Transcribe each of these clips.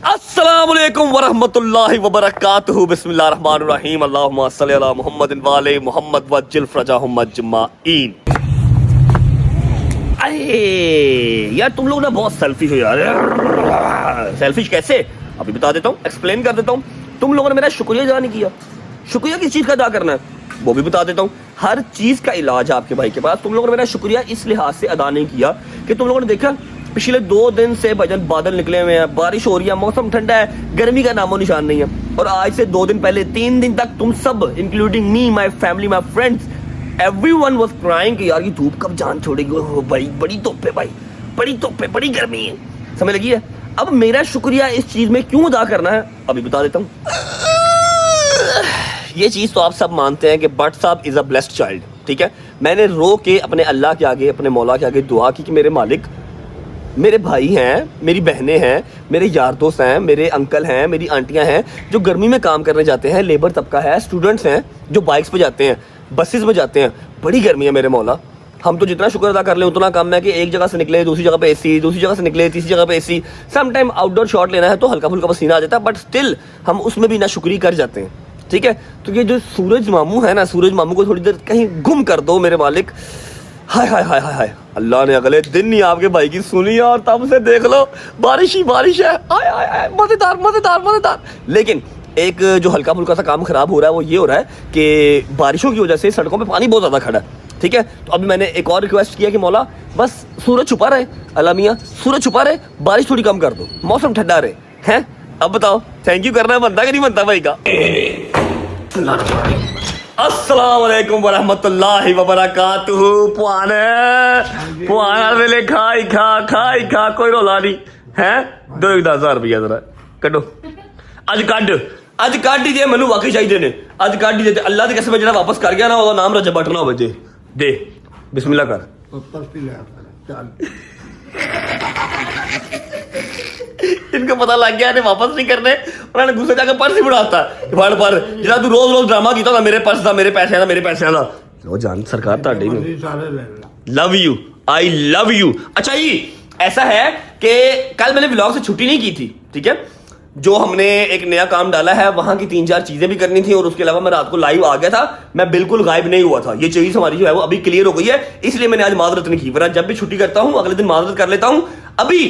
अस्सलामुअलैकुम वरहमतुल्लाहि वबरकातुहू बिस्मिल्लाहिर्रहमानिर्रहीम अल्लाहुम्मा सल्ली अला मुहम्मदिन व आले मुहम्मद वज्जिल फरजाहुम अजमाइन। अरे यार तुम लोग ना बहुत सेल्फिश हो यार। सेल्फिश कैसे अभी बता देता हूँ, एक्सप्लेन कर देता हूँ। तुम लोगों ने मेरा शुक्रिया अदा नहीं किया। शुक्रिया किस चीज़ का अदा करना है वो भी बता देता हूँ। हर चीज़ का इलाज है आपके भाई के पास। तुम लोगों ने मेरा शुक्रिया इस लिहाज से अदा नहीं किया कि तुम लोगों ने देखा पिछले 2 दिन से भजन बादल निकले हुए हैं, बारिश हो रही है, मौसम ठंडा है, गर्मी का नामो निशान नहीं है। और आज से 2 दिन पहले 3 दिन तक तुम सब including me, my family, my friends, everyone was crying कि यार ये धूप कब जान छोड़ेगी। ओ भाई बड़ी धूप है भाई, बड़ी धूप है, बड़ी गर्मी है, समझ लगी है। अब मेरा शुक्रिया इस चीज में क्यों अदा करना है अभी बता देता हूँ। ये चीज तो आप सब मानते हैं कि बट साहब इज अ ब्लेस्ड चाइल्ड, ठीक है। मैंने रो के अपने अल्लाह के आगे, अपने मौला के आगे दुआ की कि मेरे मालिक, मेरे भाई हैं, मेरी बहनें हैं, मेरे यार दोस्त हैं, मेरे अंकल हैं, मेरी आंटियां हैं जो गर्मी में काम करने जाते हैं, लेबर तबका है, स्टूडेंट्स हैं जो बाइक्स पे जाते हैं, बसेस में जाते हैं। बड़ी गर्मी है मेरे मौला। हम तो जितना शुक्र अदा कर लें उतना कम है कि एक जगह से निकले दूसरी जगह पे एसी, दूसरी जगह से निकले तीसरी जगह पे एसी। सम टाइम आउटडोर शॉट लेना है तो हल्का फुल्का पसीना आ जाता है, बट स्टिल हम उसमें भी ना शुक्री कर जाते हैं, ठीक है। तो ये जो सूरज मामू है ना, सूरज मामू को थोड़ी देर कहीं गुम कर दो मेरे मालिक। हाय हाय हाय हाय हाय, अल्लाह ने अगले दिन ही आपके भाई की सुनी और तब से देख लो बारिश ही बारिश है। हाय हाय हाय, मजेदार मजेदार मजेदार। लेकिन एक जो हल्का फुल्का सा काम खराब हो रहा है वो ये हो रहा है कि बारिशों की वजह से सड़कों पे पानी बहुत ज़्यादा खड़ा है, ठीक है। तो अभी मैंने एक और रिक्वेस्ट किया कि मौला बस सूरज छुपा रहे, अल्लाह मियाँ सूरज छुपा रहे, बारिश थोड़ी कम कर दो, मौसम ठंडा रहे, हैं। अब बताओ थैंक यू करना बनता कि नहीं बनता भाई का। अस्सलाम वालेकुम वरहमतुल्लाहि वबरकातुहू। पुआना वेले खाई खा कोई रोला नहीं है। 1000 रुपया जरा कड्डो, अज काट जे मैनू वाकई चाहिए ने, अज काट जे अल्लाह की कसम जो वापस कर गया ना वो नाम रजा बटना हो जे दे बिस्मिल्लाह कर। इनको पता लग गया ने वापस नहीं करने, उन्होंने गुस्से जाकर पर्स ही बुढ़ाता फड़ पर जिला तू रोज रोज ड्रामा किया मेरे पर्स का, मेरे पैसे का, मेरे पैसे का। लो जान सरकार ताड़ी love you, I love you. अच्छा जी ऐसा है कि कल मैंने व्लॉग से छुट्टी नहीं की थी, ठीक है। जो हमने एक नया काम डाला है वहां की 3-4 चीजें भी करनी थी और उसके अलावा मैं रात को लाइव आ गया था, मैं बिल्कुल गायब नहीं हुआ था। ये चीज हमारी जो है वो अभी क्लियर हो गई है, इसलिए मैंने आज माजरत नहीं की, वरना जब भी छुट्टी करता हूं अगले दिन माजरत कर लेता हूं। अभी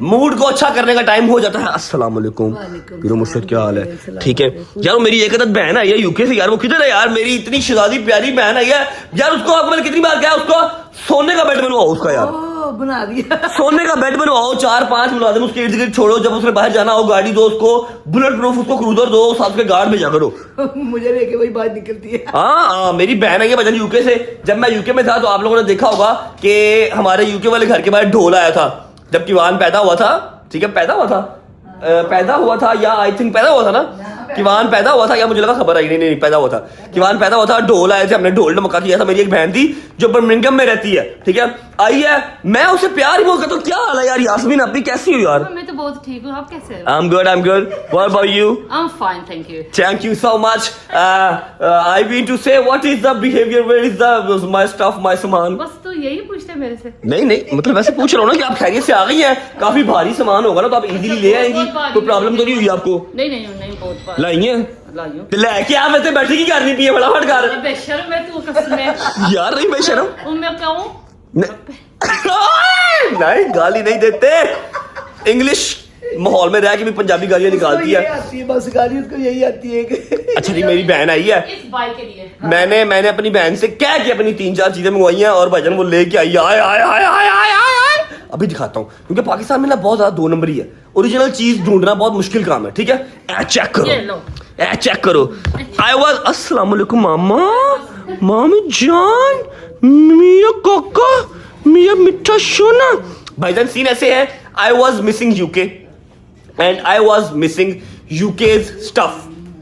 मूड को अच्छा करने का टाइम हो जाता है। अस्सलाम वालेकुम पीरो मुर्शिद, क्या हाल है? ठीक है यार। मेरी एक अदद बहन आई है यूके से यार, वो किधर है यार? मेरी इतनी शहजादी प्यारी बहन आई है यार, उसको आपको मैंने कितनी बार कहा उसको सोने का बेड बनवाओ उसका यार, बना दिया। सोने का बेड बनवाओ, 4-5 मुलाजिम उसके इर्द गिर्द छोड़ो, जब उसने बाहर जाना हो गाड़ी दो उसको, बुलेट प्रूफ उसको क्रूजर दो, साथ के गार्ड भेजा करो। मुझे लेके वही बात निकलती है। हाँ मेरी बहन आई है भजन यूके से। जब मैं यूके में था तो आप लोगों ने देखा होगा कि हमारे यूके वाले घर के बाहर ढोल आया था जब किवान पैदा हुआ था, ठीक है। पैदा हुआ था या आई थिंक पैदा हुआ था ना, किवान पैदा हुआ था या मुझे लगा खबर आई नहीं पैदा हुआ था, किवान पैदा हुआ था, ढोल आए थे, हमने ढोल धमाका किया था। मेरी एक बहन थी जो बर्मिंघम में रहती है, ठीक है, आई है, मैं उसे प्यार ही बोल करता हूँ। क्या हाल है यार यास्मीन, आप कैसी हो यार? मैं तो बहुत ठीक हूँ, आप कैसे हो? I'm good. What about you? I'm fine, thank you. Thank you so much. I mean to say, what is the behavior? Where is the my stuff, my सामान? बस तो यही पूछते हैं मेरे से। नहीं मतलब वैसे पूछ रहा हूँ ना कि आप खैरियत से आ गई हैं। काफी भारी सामान होगा ना तो आप इजीली ले आएंगी, कोई प्रॉब्लम तो नहीं हुई आपको? नहीं बहुत भारी लाई है लाइयो तो लेके आ, वैसे बैठी की करनी पी है फटाफट कर। बेशर्म है तू कसम है यार नहीं बेशर्म मैं कहूँ नहीं गाली नहीं देते, इंग्लिश माहौल में रह के भी पंजाबी गालियां निकालती है बस गाली उसको यही आती है। अच्छा जी मेरी बहन आई है, इस बाइक के लिए मैंने अपनी बहन से कह के अपनी 3-4 चीजें मंगवाई हैं और भजन वो लेके आई। आए अभी दिखाता हूँ क्योंकि पाकिस्तान में ना बहुत ज्यादा 2 नंबरी है, ओरिजिनल चीज ढूंढना बहुत मुश्किल काम है, ठीक है। चेक करो आई वाज अस्सलाम वालेकुम मामी जान, मियां काका, मियां मिठा सोना। भाईजान सीन ऐसे है, I was missing UK and I was missing UK's stuff,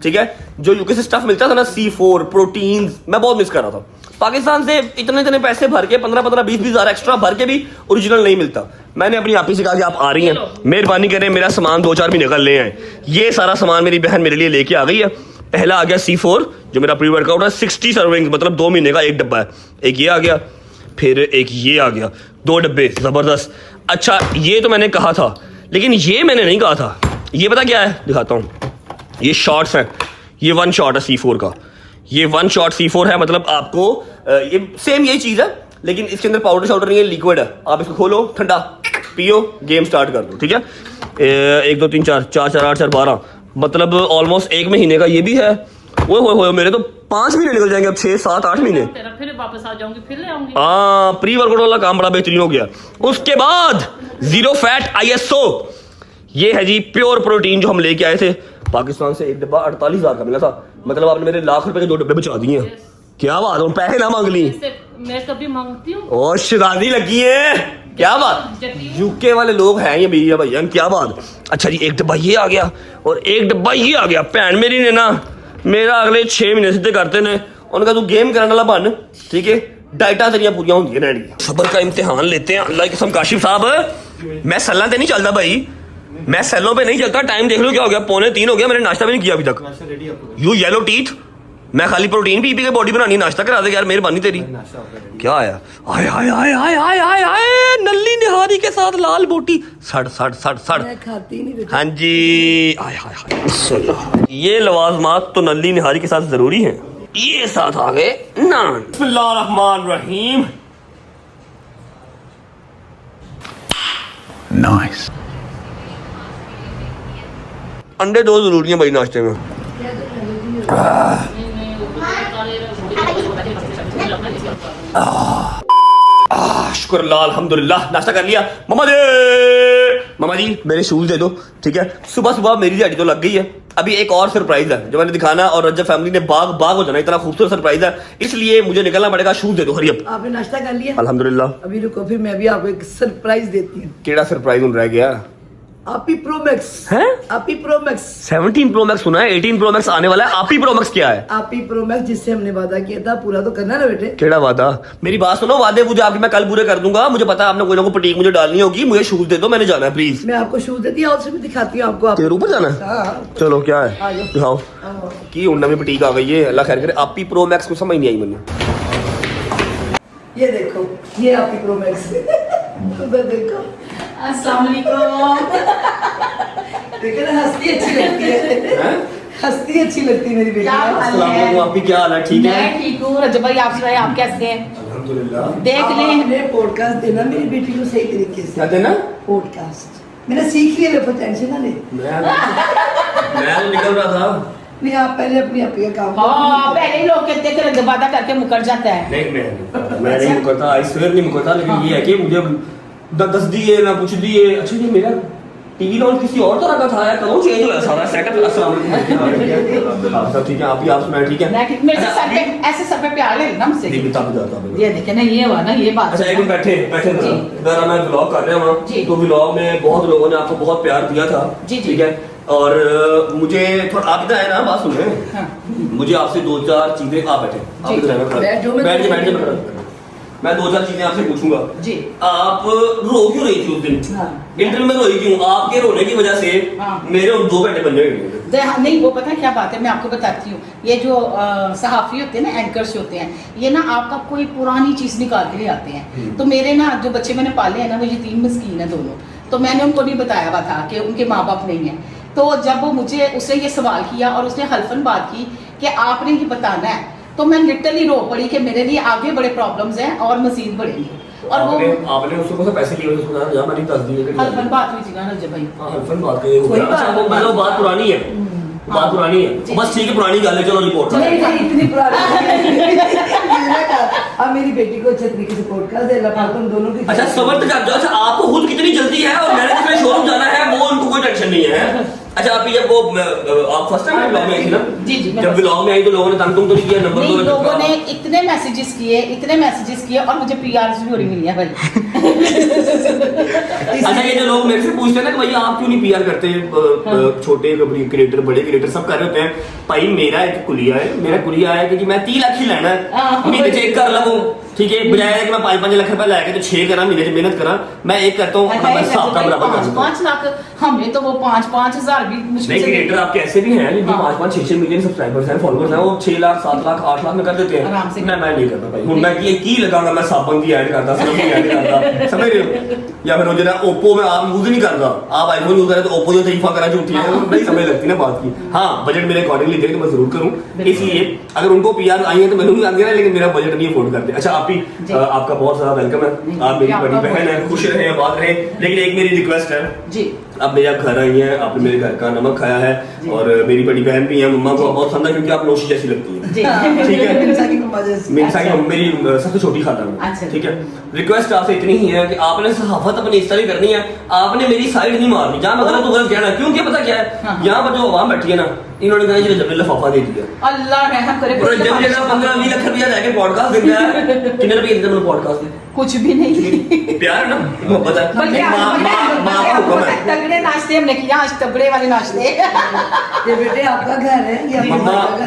ठीक है। जो यूके से स्टफ मिलता था ना, C4 प्रोटीन्स, मैं बहुत मिस कर रहा था। पाकिस्तान से इतने पैसे भर के 15-20 हज़ार एक्स्ट्रा भर के भी ओरिजिनल नहीं मिलता। मैंने अपनी आपी से कहा कि आप आ रही हैं, मेहरबानी करें मेरा सामान 2-4 महीने का ले आए। ये सारा सामान मेरी बहन मेरे लिए लेके आ गई है। पहला आ गया C4 जो मेरा प्री वर्कआउट है, 60 सर्विंग्स मतलब 2 महीने का एक डब्बा है। एक ये आ गया, फिर एक ये आ गया, 2 डब्बे जबरदस्त। अच्छा ये तो मैंने कहा था, लेकिन ये मैंने नहीं कहा था ये पता क्या है, दिखाता हूँ। ये शॉट्स हैं, ये 1 शॉट है C4 का, ये 1 शॉट C4 है। मतलब आपको ये सेम यही चीज़ है, लेकिन इसके अंदर पाउडर शाउडर नहीं है, लिक्विड है। आप इसको खोलो, ठंडा पियो, गेम स्टार्ट कर दो, ठीक है। 1 2 3 4 4 4 8 4 12, मतलब ऑलमोस्ट 1 महीने का ये भी है। वो हो मेरे तो 5 महीने निकल जाएंगे, अब 6 7 8 महीने। तेरा फिर वापस आ जाऊंगी, फिर ले आऊंगी। हाँ, प्री वर्कआउट वाला काम बड़ा बेहतरीन हो गया। उसके बाद जीरो फैट ISO, ये है जी प्योर प्रोटीन जो हम लेके आए थे पाकिस्तान से। एक डब्बा 48,000 का मिला था। मतलब आपने मेरे लाख रुपए के 2 डब्बे बचा दिए हैं। क्या बात है, पैसे ना मांग ली। मैं कभी मांगती हूँ? और शिदादी लगी है, क्या बात। यूके वाले लोग हैं ये भैया भैया, क्या बात। अच्छा जी, 1 डब्बा ये आ गया और 1 डब्बा ये आ गया। भैन मेरी ने ना मेरा अगले 6 महीने सीधे करते ने। उनका तू गेम करने वाला बन, ठीक है, डाइटा तेरिया पूरी होंगी रहनी। सबर का इम्तिहान लेते हैं अल्लाह की कसम। काशिफ साहब, मैं सल्ला पे नहीं चलता भाई, मैं सेलों पे नहीं चलता। टाइम देख लो क्या हो गया, 2:45 हो गया, मैंने नाश्ता भी नहीं किया अभी तक। यू येलो टीथ, मैं खाली प्रोटीन पी के बॉडी बनानी, नाश्ता करा दे यार, मेहरबानी तेरी। क्या आया, आय आय आय आय आय आय आय, नल्ली निहारी के साथ लाल बोटी, सड़ सड़ सड़ सड़। मैं खाती नहीं बेटा। हाँ जी, आय हाय हाय, ये लवाजमात तो नल्ली निहारी के साथ जरूरी हैं। ये साथ आ गए नान। बिस्मिल्लाहिर्रहमानिर्रहीम। Nice. अंडे 2 जरूरी हैं भाई नाश्ते में। शुक्र अल्लाह, अल्हम्दुलिल्लाह, नाश्ता कर लिया। मामा जी मेरे शूज दे दो, ठीक है। सुबह सुबह मेरी दिहाड़ी तो लग गई है। अभी एक और सरप्राइज है जो मैंने दिखाना, और रजब फैमिली ने बाग हो जाना, इतना खूबसूरत सरप्राइज है, इसलिए मुझे निकलना पड़ेगा। शूज दे दो, हरी अप। आपने नाश्ता कर लिया? अल्हम्दुलिल्लाह। अभी रुको, फिर मैं भी आपको एक सरप्राइज देती हूँ। केड़ा सरप्राइज हो रह गया आपी प्रो मैक्स है? आपी प्रो मैक्स 17 प्रो मैक्स सुना है, 18 प्रो मैक्स आने वाला है। आपी प्रो मैक्स क्या है? आपी प्रो मैक्स जिससे हमने वादा किया था पूरा तो करना ना बेटे। केड़ा वादा? मेरी बात सुनो, वादे मुझे आपके मैं कल पूरे कर दूंगा। मुझे पता है आपने कोई ना कोई पटीक मुझे डालनी होगी। मुझे शूज दे दो, मैंने जाना है प्लीज। मैं आपको शूज देती हूँ, और भी दिखाती हूँ आपको। तेरे ऊपर जाना है? हाँ। चलो क्या है, आ जाओ। दिखाओ की उन्ना में पटीक आ गई है। अल्लाह खैर करे। आपी प्रो मैक्स को समझ नहीं आई मैंने। ये देखो, ये आपकी प्रो मैक्स देखो। अस्सलाम वालेकुम। देखो ना, हंसती अच्छी लगती है। हंसती अच्छी लगती है मेरी बेटी। क्या हाल अस्सलाम है? वालेकुम, आपकी क्या हाल है? ठीक है, मैं ठीक हूँ रजब भाई, आप सुनाए, आप कैसे हैं? अल्हम्दुलिल्लाह। देख लें। आपने पॉडकास्ट देना मेरी बेटी को सही तरीके से। क्या देना? पॉडकास्ट मैंने सीख लिया, देखो टेंशन ना ले। मैं तो निकल रहा था। नहीं, आप पहले अपनी अपनी का काम हाँ, पहले ही लोग कहते हैं कि वादा करके मुकर जाता है। नहीं, मैं नहीं मुकरता, आई स्वेयर नहीं मुकरता। लेकिन ये है कि मुझे दस दिए ना कुछ दिए। अच्छा, ये मेरा टीवी लॉन्च किसी और तरह का था यार, कौन चेंज हो गया सारा सेटअप? अस्सलाम वालेकुम। आप सब ठीक है? आप सुनाए ठीक है? मेरे से सर पे ऐसे सर पे प्यार ले ना मुझसे। जी बता बता। ये देखे ना, ये हुआ ना, ये बात। अच्छा, एक मिनट बैठे जी। जरा मैं व्लॉग कर रहा हूँ। जी। तो व्लॉग में बहुत लोगों ने आपको बहुत प्यार दिया था। जी, जी। ठीक है, और मुझे थोड़ा आप इधर है ना, बात सुने। हाँ। मुझे आपसे 2-4 चीजें। आप बैठे, आप जी। इधर आए, मैं खड़ा- बैठ जाओ, मैं बैठ तो- के मैं 2-4 चीजें आपसे पूछूंगा। जी। आप रो क्यों रही थी उस दिन? हाँ। इंटरव्यू में रोई क्यों? आपके रोने की वजह से हाँ। मेरे 2 घंटे बंद हो गए। नहीं, वो पता है क्या बात है, मैं आपको बताती हूँ। ये जो सहाफी होते हैं ना, एंकर्स होते हैं, ये ना आपका कोई पुरानी चीज निकाल के ले आते हैं। तो मेरे ना जो बच्चे मैंने पाले हैं ना, वो यतीम मिस्कीन है दोनों। तो मैंने उनको नहीं बताया हुआ था कि उनके माँ बाप नहीं है। तो जब वो मुझे उसने ये सवाल किया और उसने हल्फन बात की कि आपने ये बताना है, तो मैं लिटरली रो पड़ी कि मेरे लिए आगे बड़े प्रॉब्लम्स हैं और मजीद बढ़ेंगे। और वो आपने उसको कौन सा पैसे लिए? उसको कहा जहाँ मैंने 10 दिए थे। हल्फन बात हुई थी ना रजब भाई। हाँ, हल्फन बात कही हो कोई गया। अच्छा, बात वो मतलब बात पुरानी है। बात पुरानी है, जी। बस ठीक है, पुरानी गल है। चलो रिपोर्ट नहीं नहीं, इतनी पुरानी अब मेरी बेटी को अच्छे तरीके से पॉडकास्ट दे रहा तुम दोनों की। अच्छा, सबर तक आप जाओ। अच्छा, आपको खुद कितनी जल्दी है और मैंने जिसमें शोरूम जाना है वो उनको कोई टेंशन नहीं है। अच्छा, आप जब वो आप फर्स्ट टाइम व्लॉग में आई थी ना? जी, जी, मैं जब first- व्लॉग में आई तो लोगों ने तंग तुम तो नहीं किया? नंबर नहीं, दो लोगों ने इतने मैसेजेस किए और मुझे पीआरस भी हो रही मिली है भाई। अच्छा, ये जो लोग मेरे से पूछते हैं ना कि भैया आप क्यों नहीं पीआर करते? छोटे क्रिएटर, बड़े क्रिएटर सब कर रहे होते हैं। भाई मेरा एक कुलिया है, मेरा कुलिया है कि मैं 3 लाख ही लेना है, हाँ। महीने चेक कर लो। ठीक है, बजाय कि मैं 5-5 लाख रुपए लाके तो 6 करा महीने मेहनत करा, मैं एक करता हूँ अपना बस हिसाब का बराबर कर देता हूँ। 5 लाख हमें तो वो 5-5 हजार भी मुश्किल नहीं, से क्रिएटर आपके ऐसे भी हैं जिनके 5-5-6 मिलियन सब्सक्राइबर्स हैं, फॉलोअर्स हैं, वो 6 लाख 7 लाख 8 लाख में कर देते हैं। आराम से। मैं नहीं करता भाई, हुन मैं की लगाऊंगा, मैं साबुन की ऐड करता, सिर्फ की ऐड करता, समझ रहे हो? या फिर वो जो ओप्पो में आप यूज नहीं करता, आप आईफोन यूज करें तो ओप्पो जो तरीफा करा झूठी है, वो नहीं समझ लगती ना बात की। हाँ, बजट मेरे अकॉर्डिंगली दे तो मैं जरूर करूँ, इसलिए अगर उनको पीआर आई है तो मैंने भी आ गया, लेकिन मेरा बजट नहीं अफोर्ड करते। अच्छा, आप भी आपका बहुत सारा वेलकम है, आप मेरी बड़ी बहन है, खुश रहे, आबाद रहे, लेकिन एक मेरी रिक्वेस्ट है जी, आप मेरे घर आई हैं, आपने मेरे घर का नमक खाया है, और मेरी बड़ी बहन भी है, मम्मा को बहुत पसंद है क्योंकि आप नौशी जैसी लगती है, ठीक है, मिनसा की मेरी सबसे छोटी खाता हूँ, ठीक है। रिक्वेस्ट आपसे इतनी ही है कि आपने सहाफत अपनी इस तरह करनी है, आपने मेरी साइड नहीं मारनी, जहाँ मैं गलत तो गलत कहना, क्योंकि पता क्या है, यहाँ पर जो आवाम बैठी है ना, इन्होंने कहा जब लिफाफा दे दिया, अल्लाह रहम करे, जब 15-20 लाख रुपया जाके पॉडकास्ट देख रहा है, कितने रुपए देते हैं पॉडकास्ट में? कुछ भी नहीं, प्यार है ना, मोहब्बत है, माँ का हुक्म है। तगड़े नाश्ते हमने किया आज, तगड़े वाले नाश्ते। ये बेटे आपका घर है, ये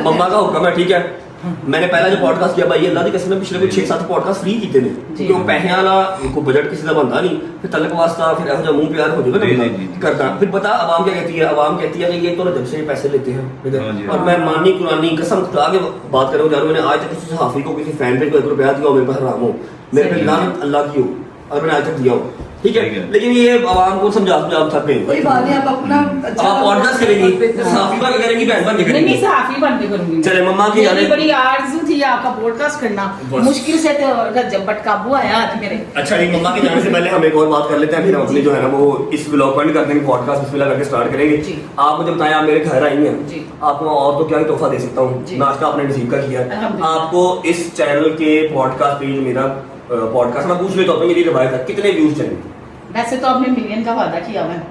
मम्मा का हुक्म है, ठीक है। मैंने पहला जो पॉडकास्ट किया भाई, अल्लाह की कसम है, पिछले 6-7 पॉडकास्ट फ्री कीते ने, क्योंकि वो पैसे वाला को बजट किसी का बनता नहीं, फिर तलक वास्ता, फिर ऐसा मुंह प्यार हो जाएगा करता, फिर पता आवाम क्या कहती है, आवाम कहती है कि ये तो जब से पैसे लेते हैं, और मैं मानी कुरानी कसम खुदा के बात कर रहा हूँ, जानू मैंने आज तक किसी सहाफी को, किसी फैन पे को 1 रुपया दिया हो, मेरे पास हराम हो, मेरे पे लानत अल्लाह की हो, और मैंने आज तक दिया हो, ठीक है। लेकिन ये आवाम को समझा थक गए, कोई बात नहीं, आप अपना आप पॉडकास्ट करेंगी, सहाफी बन के करेंगी, बहन बन के करेंगी, नहीं सहाफी बन के करूंगी। चले मम्मा की मेरी बड़ी आरज़ू थी आपका पॉडकास्ट करना, मुश्किल से तो रजब बट काबू आया आज मेरे। अच्छा, एक मम्मा के जाने से पहले हम एक और बात कर लेते हैं, फिर हम अपनी जो है ना वो इस व्लॉग को एंड कर देंगे, पॉडकास्ट बिस्मिल्लाह करके स्टार्ट करेंगे। आप मुझे बताएं, आप मेरे घर आई हैं, आपको और तो क्या ही तोहफा दे सकता हूँ, नाश्ता आपने नसीब का किया, आपको इस चैनल के पॉडकास्ट पे जो मेरा पॉडकास्ट मैं पूछ लेता हूँ, मेरी रिवायत है, कितने व्यूज चाहिए? वैसे तो आपने मिलियन का वादा किया हुआ है,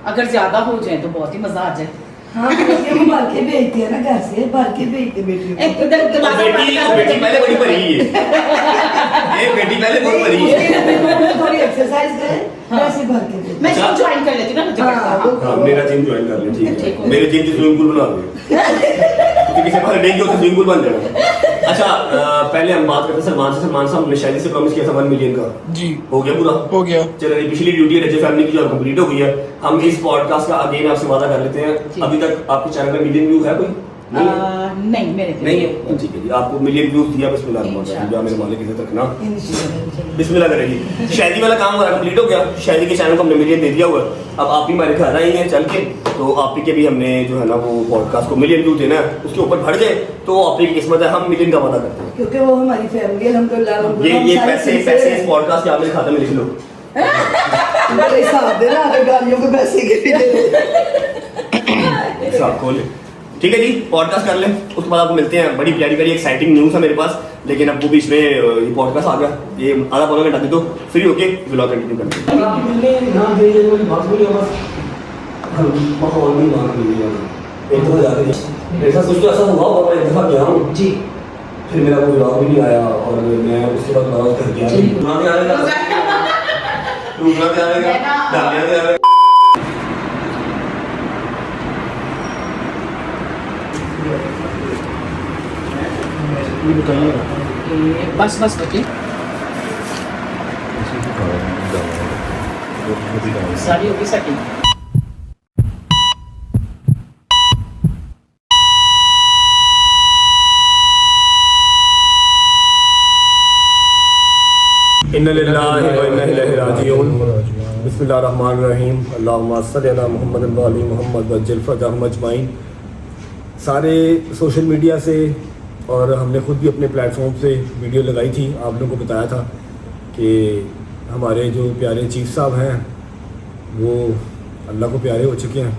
अगर ज्यादा हो जाए तो बहुत ही मजा आ जाए। हाँ, हम भर के भेजते हैं ना, घर से भर के भेजते बेटी बेटी पहले बड़ी भरी है, ये बेटी पहले बहुत भरी है, थोड़ी एक्सरसाइज करें, वैसे भर के भेजते। मैं जिम ज्वाइन कर लेती हूँ ना, हाँ, मेरा जिम ज्वाइन कर ले, ठीक है, मेरे जिम की स्विमिंग पूल बना दो, किसी बार नहीं हो तो स्विमिंग पूल बन जाएगा। अच्छा, पहले हम बात करते हैं सलमान से। सलमान साहब ने शायद से प्रॉमिस किया था 1 मिलियन का, जी हो गया पूरा? हो गया। चलिए, पिछली ड्यूटी रजे फैमिली की जो कंप्लीट हो गई है, हम इस पॉडकास्ट का अगेन आपसे वादा कर लेते हैं। अभी तक आपके चैनल में मिलियन व्यू है कोई? नहीं, मेरे नहीं है, ठीक है जी, आपको मिलियन व्यूज दिया, बिस्मिल्लाह जो मेरे मालिक इधर तक ना बिस्मिल्लाह करेगी। शादी वाला काम हमारा कंप्लीट हो गया, शादी के चैनल को हमने मिलियन दे दिया हुआ है, अब आप भी हमारे घर आई हैं चल के, तो आप ही के भी हमने जो है ना वो पॉडकास्ट को मिलियन व्यू देना है, उसके ऊपर बढ़ जाए तो आप ही की किस्मत है, हम मिलियन का वादा करते हैं, क्योंकि वो हमारी फैमिली अल्हम्दुलिल्लाह। ये पैसे इस पॉडकास्ट के आप मेरे खाते में लिख लो, हिसाब देना, अगर गाड़ियों के पैसे के भी हिसाब खोल, ठीक है जी, पॉडकास्ट कर लें, उसके बाद आपको मिलते हैं। बड़ी प्यारी प्यारी एक्साइटिंग न्यूज़ है मेरे पास, लेकिन अब वो भी इसमें ये पॉडकास्ट आ गया, ये आधा पौना घंटा दे दो, फ्री होके व्लॉग कंटिन्यू करते हैं। ऐसा कुछ तो ऐसा हुआ और मैं एक दफ़ा गया हूँ जी, फिर मेरा वो व्लॉग भी नहीं आया, और मैं उसके बाद व्लॉग कर गया, रुकना क्या आएगा। बस बेटी, सारी होगी सेटिंग। इन्ना लिल्लाहि व इन्ना इलैहि राजिऊन। बिस्मिल्लाहिर्रहमानिर्रहीम। अल्लाहुम्मा सल्लि अला मुहम्मद व आलि मुहम्मद वज्जिल फरजहम अजमाइन। सारे सोशल मीडिया से और हमने ख़ुद भी अपने प्लेटफॉर्म से वीडियो लगाई थी, आप लोगों को बताया था कि हमारे जो प्यारे चीफ साहब हैं वो अल्लाह को प्यारे हो चुके हैं।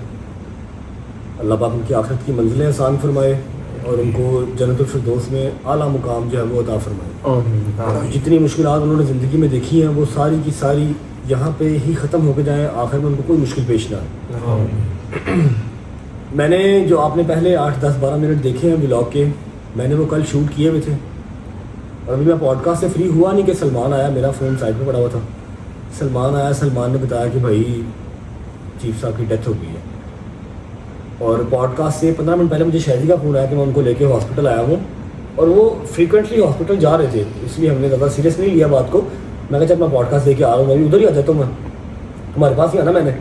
अल्लाह पाक उनकी आखिरत की मंजिलें आसान फरमाए और उनको जन्नतुल फिरदौस में आला मुकाम जो है वो अता फरमाए। जितनी मुश्किलात उन्होंने ज़िंदगी में देखी हैं वो सारी की सारी यहाँ पे ही ख़त्म होकर जाएँ, आखिर में उनको कोई मुश्किल पेश ना आए। मैंने जो आपने पहले 8, 10, 12 मिनट देखे हैं व्लॉग के, मैंने वो कल शूट किए हुए थे, और अभी मैं पॉडकास्ट से फ्री हुआ नहीं कि सलमान आया, मेरा फ़ोन साइड पे पड़ा हुआ था। सलमान आया, सलमान ने बताया कि भाई चीफ साहब की डेथ हो गई है, और पॉडकास्ट से 15 मिनट पहले मुझे शहरी का फ़ोन आया कि मैं उनको लेके हॉस्पिटल आया हूँ, और वो फ्रीक्वेंटली हॉस्पिटल जा रहे थे, इसलिए हमने ज़्यादा सीरियस नहीं लिया बात को। मैं कहा जब मैं पॉडकास्ट देके आ रहा हूँ, मैं भी उधर ही आ जाता हूँ, मैं तुम्हारे पास ही आना। मैंने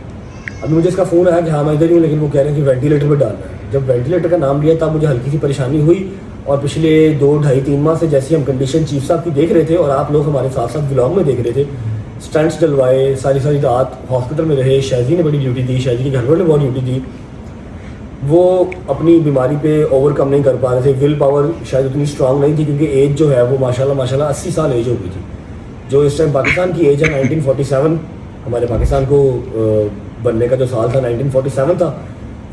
अभी मुझे इसका फ़ोन आया कि हाँ मैं इधर ही हूँ, लेकिन वो कह रहे हैं कि वेंटिलेटर पर डालना है। जब वेंटिलेटर का नाम लिया तब मुझे हल्की सी परेशानी हुई, और पिछले 2, 2.5, 3 माह से जैसी हम कंडीशन चीफ साहब की देख रहे थे और आप लोग हमारे साथ साथ ब्लॉग में देख रहे थे, स्टंट्स डलवाए, सारी रात हॉस्पिटल में रहे, शायदी ने बड़ी ड्यूटी दी, शायदी के घर वालों ने बहुत ड्यूटी दी, वो अपनी बीमारी पे ओवरकम नहीं कर पा रहे थे। विल पावर शायद उतनी स्ट्रांग नहीं थी, क्योंकि एज जो है वो माशाल्लाह 80 साल एज हो गई थी। जो इस टाइम पाकिस्तान की एज है 1947, हमारे पाकिस्तान को बनने का जो साल था 1947 था,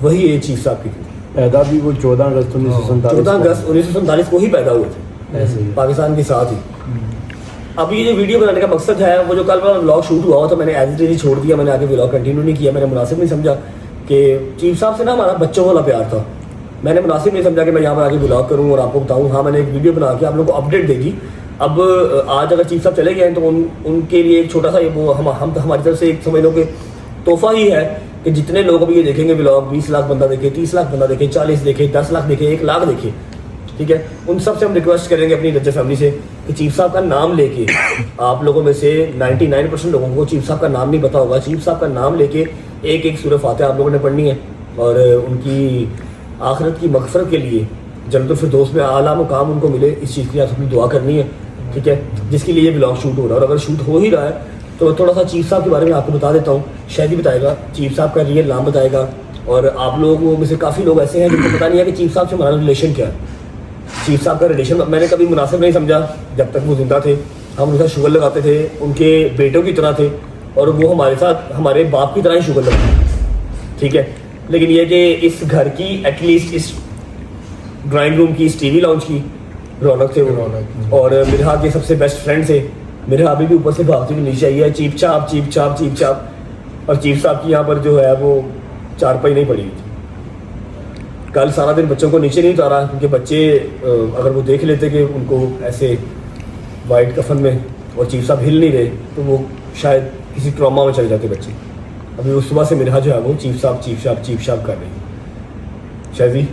वही एज चीफ साहब की थी। पैदा भी वो 14 अगस्त 1947 को ही पैदा हुए थे, ऐसे ही। पाकिस्तान के साथ ही। अब ये जो वीडियो बनाने का मकसद है, वो जो कल वाला व्लॉग शूट हुआ था, मैंने एज इट इज छोड़ दिया, मैंने आगे व्लॉग कंटिन्यू नहीं किया। मैंने मुनासिब नहीं समझा कि चीफ साहब से ना हमारा बच्चों वाला प्यार था, मैंने मुनासिब नहीं समझा कि मैं यहाँ पर आके व्लॉग करूँ और आपको बताऊँ। हाँ, मैंने एक वीडियो बना के आप लोगों को अपडेट देगी। अब आज अगर चीफ साहब चले गए हैं तो उनके लिए एक छोटा सा ये वो हम हमारी तरफ से एक समझ लो कि तोहफा ही है कि जितने लोग अभी ये देखेंगे व्लॉग, 20 लाख बंदा देखे, 30 लाख बंदा देखे, 40 देखे, 10 लाख देखे, 1 लाख देखे, ठीक है, उन सब से हम रिक्वेस्ट करेंगे अपनी रज्जा फैमिली से कि चीफ साहब का नाम लेके, आप लोगों में से 99% लोगों को चीफ साहब का नाम नहीं पता होगा, चीफ साहब का नाम लेके एक सूरह फातिहा आप लोगों ने पढ़नी है और उनकी आखिरत की मगफरत के लिए जन्नतुल फिरदौस में आला मुकाम उनको मिले, इस चीज़ की आप अपनी दुआ करनी है, ठीक है, जिसके लिए ये व्लॉग शूट हो रहा है। और अगर शूट हो ही रहा है तो थोड़ा सा चीफ साहब के बारे में आपको बता देता हूँ। शायद बताएगा, चीफ साहब का रियल नाम बताएगा, और आप लोगों में से काफ़ी लोग ऐसे हैं जिनको पता नहीं है कि चीफ साहब से हमारा रिलेशन क्या है। चीफ साहब का रिलेशन मैंने कभी मुनासिब नहीं समझा, जब तक वो जिंदा थे हम उनका शुगर लगाते थे, उनके बेटों की तरह थे, और वो हमारे साथ हमारे बाप की तरह ही शुगर लगाते, ठीक है। लेकिन ये कि इस घर की एटलीस्ट इस ड्राइंग रूम की, इस टीवी लाउंज की रौनक थे वो, और मिरहा के सबसे बेस्ट फ्रेंड थे। मेरे अभी भी ऊपर से भागती हुई नीचे आई है, चीप चाप चीप चाप चीप चाप, और चीफ साहब की यहाँ पर जो है वो चारपाई नहीं पड़ी हुई थी। कल सारा दिन बच्चों को नीचे नहीं उतारा, क्योंकि बच्चे अगर वो देख लेते कि उनको ऐसे वाइट कफन में और चीफ साहब हिल नहीं रहे तो वो शायद किसी ट्रॉमा में चले जाते बच्चे। अभी उस सुबह से मिरहा जो है वो चीफ साहब कर रही है। शायद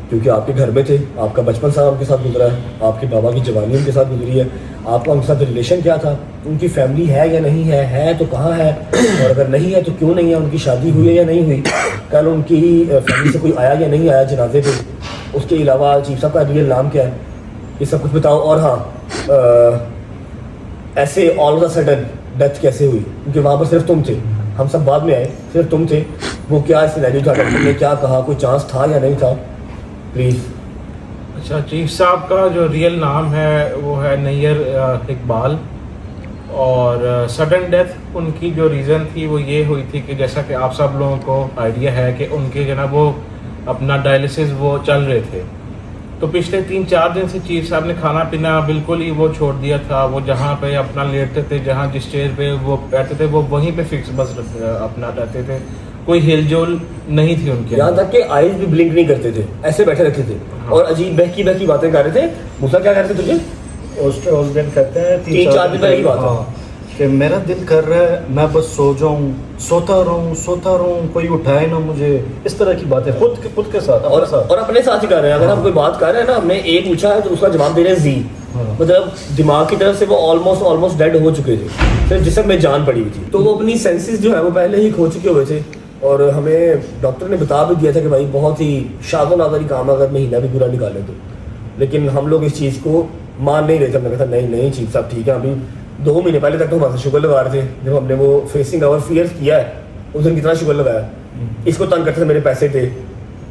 क्योंकि आपके घर में थे, आपका बचपन सारा उनके साथ गुजरा है, आपके बाबा की जवानी उनके साथ गुजरी है, आपका उनके साथ रिलेशन क्या था, उनकी फैमिली है या नहीं है तो कहाँ है, और अगर नहीं है तो क्यों नहीं है, उनकी शादी हुई है या नहीं हुई, कल उनकी फैमिली से कोई आया या नहीं आया जनाजे पे, उसके अलावा चीफ साहब का रियल नाम क्या है, ये सब कुछ बताओ। और हाँ, ऐसे all of the sudden death कैसे हुई, क्योंकि वहाँ पर सिर्फ तुम थे, हम सब बाद में आए, सिर्फ तुम थे, वो क्या सिनेरियो था, डॉक्टर ने क्या कहा, कोई चांस था या नहीं था, प्लीज़। अच्छा, चीफ साहब का जो रियल नाम है वो है नैयर इकबाल, और सडन डेथ उनकी जो रीज़न थी वो ये हुई थी कि जैसा कि आप सब लोगों को आइडिया है कि उनके जो ना वो अपना डायलिसिस वो चल रहे थे, तो पिछले 3-4 दिन से चीफ साहब ने खाना पीना बिल्कुल ही वो छोड़ दिया था। वो जहाँ पे अपना लेटते थे, जहाँ जिस चेयर पे वो बैठते थे वो वहीं पे फिक्स बस अपना रहते थे, कोई हिलजोल नहीं थी उनके। यहाँ तक कि आईज भी ब्लिंक नहीं करते थे, ऐसे बैठे रहते थे। हाँ। और अजीब बहकी बहकी बातें कर रहे थे। मूसा क्या करते तुझे? उस दिन कहते हैं 3-4 दिन पहले की बात है। हाँ, कि मेरा दिल कर रहा है मैं बस सो जाऊं, सोता रहूं, कोई उठाए ना मुझे, इस तरह की बातें खुद के साथ और अपने साथ ही कर रहे हैं। अगर हम कोई बात कर रहे हैं ना, हमने एक पूछा है तो उसका जवाब दे रहे हैं जी। हाँ। मतलब दिमाग की तरफ से वो ऑलमोस्ट डेड हो चुके थे, सिर्फ जिस्म में जान पड़ी हुई थी। तो वो अपनी सेंसेस जो है वो पहले ही खो चुके हुए थे, और हमें डॉक्टर ने बता भी दिया था कि भाई बहुत ही शादो नादारी काम है, अगर महीना भी पूरा निकाले तो। लेकिन हम लोग इस चीज़ को मान नहीं रहे थे। हमने कहा नहीं चीफ साहब ठीक है। अभी 2 महीने पहले तक तो हमारे शुगर लगा रहे थे, जब हमने वो फेसिंग आवर फियर्स किया है उस दिन कितना शुगर लगाया। इसको तंग करते थे, मेरे पैसे थे,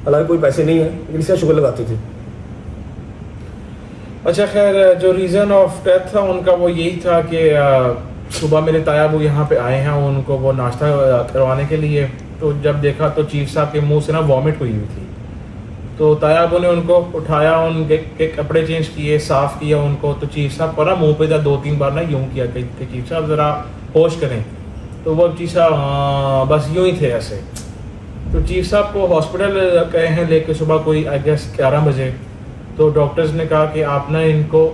हालांकि कोई पैसे नहीं है, लेकिन इससे शुगर लगाते थे। अच्छा, खैर जो रीज़न ऑफ डेथ था उनका वो यही था कि सुबह मेरे ताया वो यहाँ पे आए हैं उनको वो नाश्ता करवाने के लिए, तो जब देखा तो चीफ साहब के मुंह से ना वॉमिट हुई थी। तो तायाबों ने उनको उठाया, उनके कपड़े चेंज किए, साफ़ किया उनको। तो चीफ साहब पर ना मुँह पे 2-3 बार ना यूँ किया कि चीफ साहब ज़रा होश करें। तो वो चीफ साहब बस यूँ ही थे ऐसे। तो चीफ साहब को हॉस्पिटल गए हैं लेके सुबह कोई आई गेस 11 बजे। तो डॉक्टर्स ने कहा कि आप ना इनको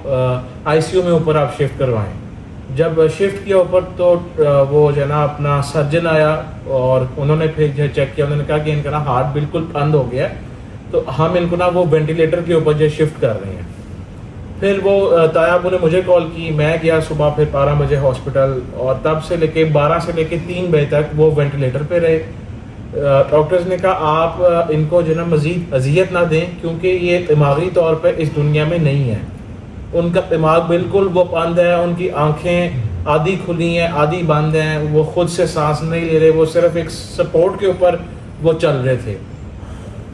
ICU में ऊपर आप शिफ्ट करवाएं। जब शिफ्ट किया ऊपर तो वो जो है ना अपना सर्जन आया और उन्होंने फिर जो चेक किया, उन्होंने कहा कि इनका ना हार्ट बिल्कुल बंद हो गया है, तो हम इनको ना वो वेंटिलेटर के ऊपर जो शिफ्ट कर रहे हैं। फिर वो तायाबू ने मुझे कॉल की, मैं गया सुबह फिर 12 बजे हॉस्पिटल, और तब से लेके 12 से लेके 3 बजे तक वो वेंटिलेटर पे रहे। डॉक्टर्स ने कहा आप इनको जो है ना मज़ीद अजियत ना दें, क्योंकि ये दिमागी तौर पे इस दुनिया में नहीं है। उनका दिमाग बिल्कुल वो बंद है, उनकी आंखें आधी खुली हैं आधी बंद हैं, वो खुद से सांस नहीं ले रहे, वो सिर्फ एक सपोर्ट के ऊपर वो चल रहे थे।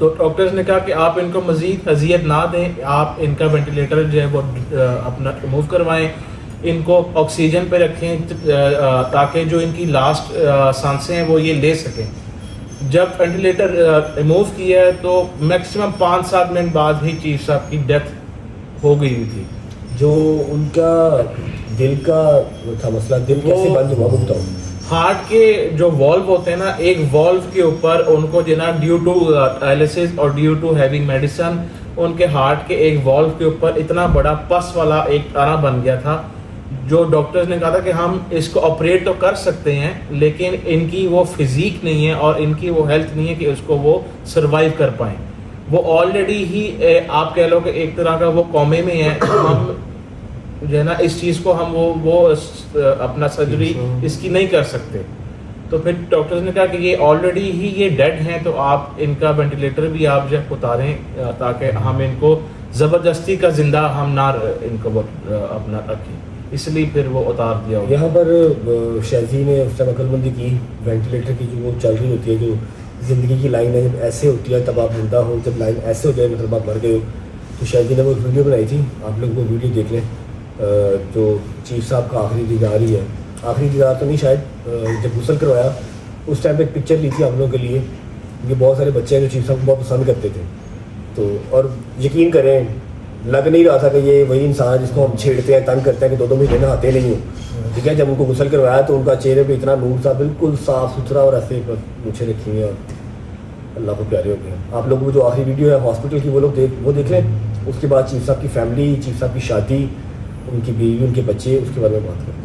तो डॉक्टर्स ने कहा कि आप इनको मज़ीद अजियत ना दें, आप इनका वेंटिलेटर जो है वो अपना रिमूव करवाएं, इनको ऑक्सीजन पे रखें ताकि जो इनकी लास्ट सांसें हैं वो ये ले सकें। जब वेंटिलेटर रिमूव किया है तो मैक्सिमम 5-7 मिनट बाद ही चीफ साहब की डेथ हो गई थी। जो उनका दिल का वो था मसला, दिल कैसे बंद हुआ वो बताओ। हार्ट के जो वॉल्व होते हैं ना, एक वॉल्व के ऊपर उनको जो ना ड्यू टू डायलिसिस और ड्यू टू हैविंग मेडिसिन, उनके हार्ट के एक वॉल्व के ऊपर इतना बड़ा पस वाला एक तारा बन गया था, जो डॉक्टर्स ने कहा था कि हम इसको ऑपरेट तो कर सकते हैं लेकिन इनकी वो फिजिक नहीं है और इनकी वो हेल्थ नहीं है कि उसको वो सर्वाइव कर पाएँ। वो ऑलरेडी ही आप कह लो कि एक तरह का वो कॉमे में है। तो हम जो है ना इस चीज़ को हम वो अपना सर्जरी इसकी नहीं कर सकते। तो फिर डॉक्टर्स ने कहा कि ये ऑलरेडी ही ये डेड हैं, तो आप इनका वेंटिलेटर भी आप जो उतारें ताकि हम इनको ज़बरदस्ती का ज़िंदा हम ना इनको वो अपना रखें, इसलिए फिर वो उतार दिया। यहाँ पर शहजी ने उस टाइम अकलमंदी की, वेंटिलेटर की जो वो चल रही होती है, जो ज़िंदगी की लाइन है, जब ऐसे होती है तब आप जिंदा हो, जब लाइन ऐसे हो जाए मतलब आप मर गए हो। तो शहजी ने वो वीडियो बनाई थी, आप लोग वो वीडियो देख लें। जो चीफ साहब का आखिरी दीदार ही है, आखिरी दीदार तो नहीं शायद, जब गुस्ल करवाया उस टाइम पे एक पिक्चर ली थी आप लोगों के लिए, क्योंकि बहुत सारे बच्चे हैं जो चीफ साहब को बहुत पसंद करते थे। तो और यकीन करें लग नहीं रहा था कि ये वही इंसान जिसको हम छेड़ते हैं, तंग करते हैं कि 2-2 महीने नहाते नहीं हो, ठीक है। जब उनको गुस्ल करवाया तो उनका चेहरे पे इतना नूर था, बिल्कुल साफ़ सुथरा, और ऐसे मुझे रखी हुई और अल्लाह को प्यारे हो गए। आप लोगों को जो आखिरी वीडियो है हॉस्पिटल की वो देख लें। उसके बाद चीफ साहब की फैमिली, चीफ साहब की शादी, उनकी बीवी, उनके बच्चे, उसके बारे में बात करते हैं।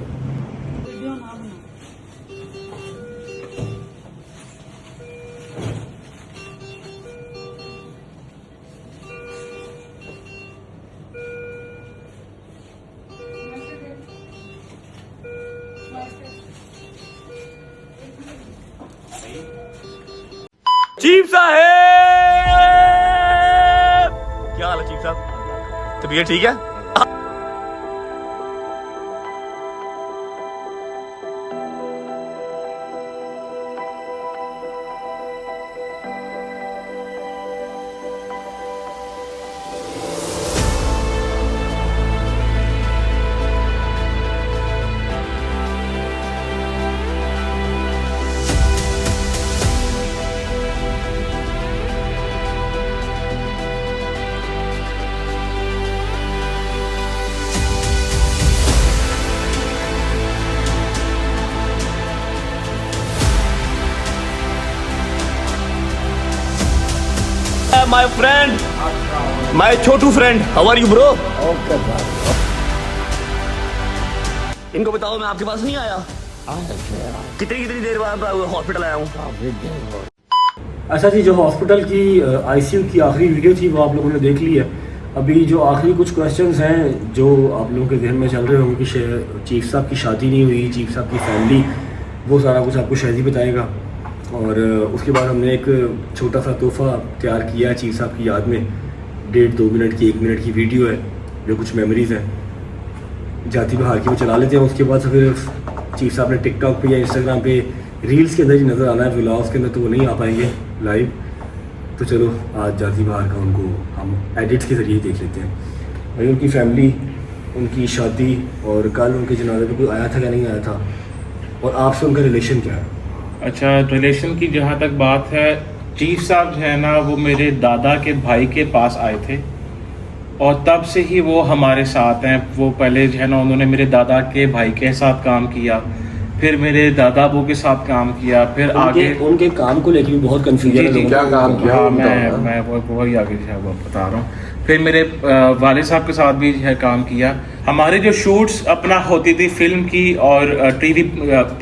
चीफ साहब, क्या हाल है चीफ साहब? तबीयत ठीक है? My friend, my Chhotu friend, how are you bro? इनको बताओ मैं आपके पास नहीं आया। कितनी देर बाद हॉस्पिटल आया हूँ। अच्छा जी, जो हॉस्पिटल की आईसीयू की आखिरी वीडियो थी वो आप लोगों ने देख ली है। अभी जो आखिरी कुछ क्वेश्चंस हैं जो आप लोगों के जहन में चल रहे होंगे कि चीफ साहब की शादी नहीं हुई, चीफ साहब की फैमिली, वो सारा कुछ आपको शहजी बताएगा। और उसके बाद हमने एक छोटा सा तोहफ़ा तैयार किया है चीफ साहब की याद में। 1.5-2 मिनट की 1 मिनट की वीडियो है जो कुछ मेमोरीज़ हैं जाती बहार की, वो चला लेते हैं। उसके बाद फिर चीफ साहब ने टिकटॉक पे या इंस्टाग्राम पे रील्स के अंदर ही नज़र आना है, व्लॉग्स के अंदर तो वो नहीं आ पाएंगे लाइव। तो चलो आज जाती बहार का उनको हम एडिट्स के ज़रिए देख लेते हैं। भाई उनकी फैमिली, उनकी शादी, और कल उनके जनाजे पे कोई आया था या नहीं आया था, और आपसे उनका रिलेशन क्या है? अच्छा, रिलेशन की जहाँ तक बात है, चीफ साहब जो है ना वो मेरे दादा के भाई के पास आए थे और तब से ही वो हमारे साथ हैं। वो पहले जो है ना उन्होंने मेरे दादा के भाई के साथ काम किया, फिर मेरे दादा अबू के साथ काम किया, फिर आगे उनके काम को लेकर भी बहुत कंफ्यूजन है। क्या काम किया? हाँ, मैं वही आगे जो है वो बता रहा हूँ। फिर मेरे वाले साहब के साथ भी जो है काम किया। हमारे जो शूट्स अपना होती थी फिल्म की और टीवी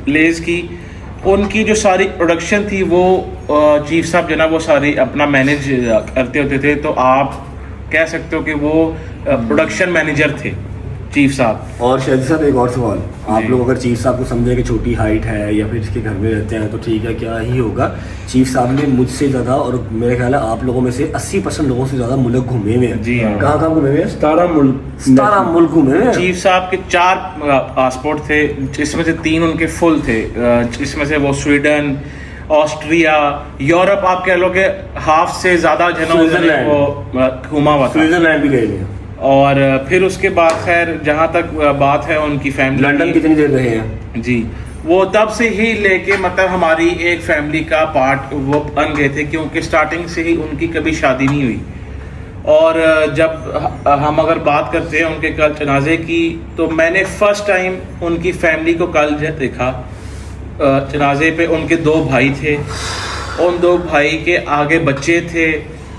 प्लेज की, उनकी जो सारी प्रोडक्शन थी वो चीफ साहब जो ना वो सारी अपना मैनेज करते होते थे। तो आप कह सकते हो कि वो प्रोडक्शन मैनेजर थे चीफ साहब। और शायद साहब एक और सवाल, आप जी। लोग अगर चीफ साहब को समझे कि छोटी हाइट है या फिर इसके घर में रहते हैं तो ठीक है, क्या ही होगा। चीफ साहब ने मुझसे ज़्यादा और मेरे ख्याल है आप लोगों में से 80% लोगों से ज़्यादा मुल्क घूमे हुए हैं। जी हाँ। कहाँ घूमे हुए हैं? 17 मुल्क 17 मुल्क घूमे हुए हैं। चीफ साहब के 4 पासपोर्ट थे, जिसमें से 3 उनके फुल थे, जिसमें से वो स्वीडन, ऑस्ट्रिया, यूरोप आप कह लो कि हाफ से ज़्यादा जो है ना उन्होंने वो घूमा हुआ था। स्विट्जरलैंड भी गए हुए हैं। और फिर उसके बाद खैर जहाँ तक बात है उनकी फैमिली लंदन कितनी देर रहे हैं? जी, वो तब से ही लेके मतलब हमारी एक फैमिली का पार्ट वो बन गए थे, क्योंकि स्टार्टिंग से ही उनकी कभी शादी नहीं हुई। और जब हम अगर बात करते हैं उनके कल जनाजे की, तो मैंने फर्स्ट टाइम उनकी फैमिली को कल देखा जनाजे पे। उनके 2 भाई थे, उन 2 भाई के आगे बच्चे थे,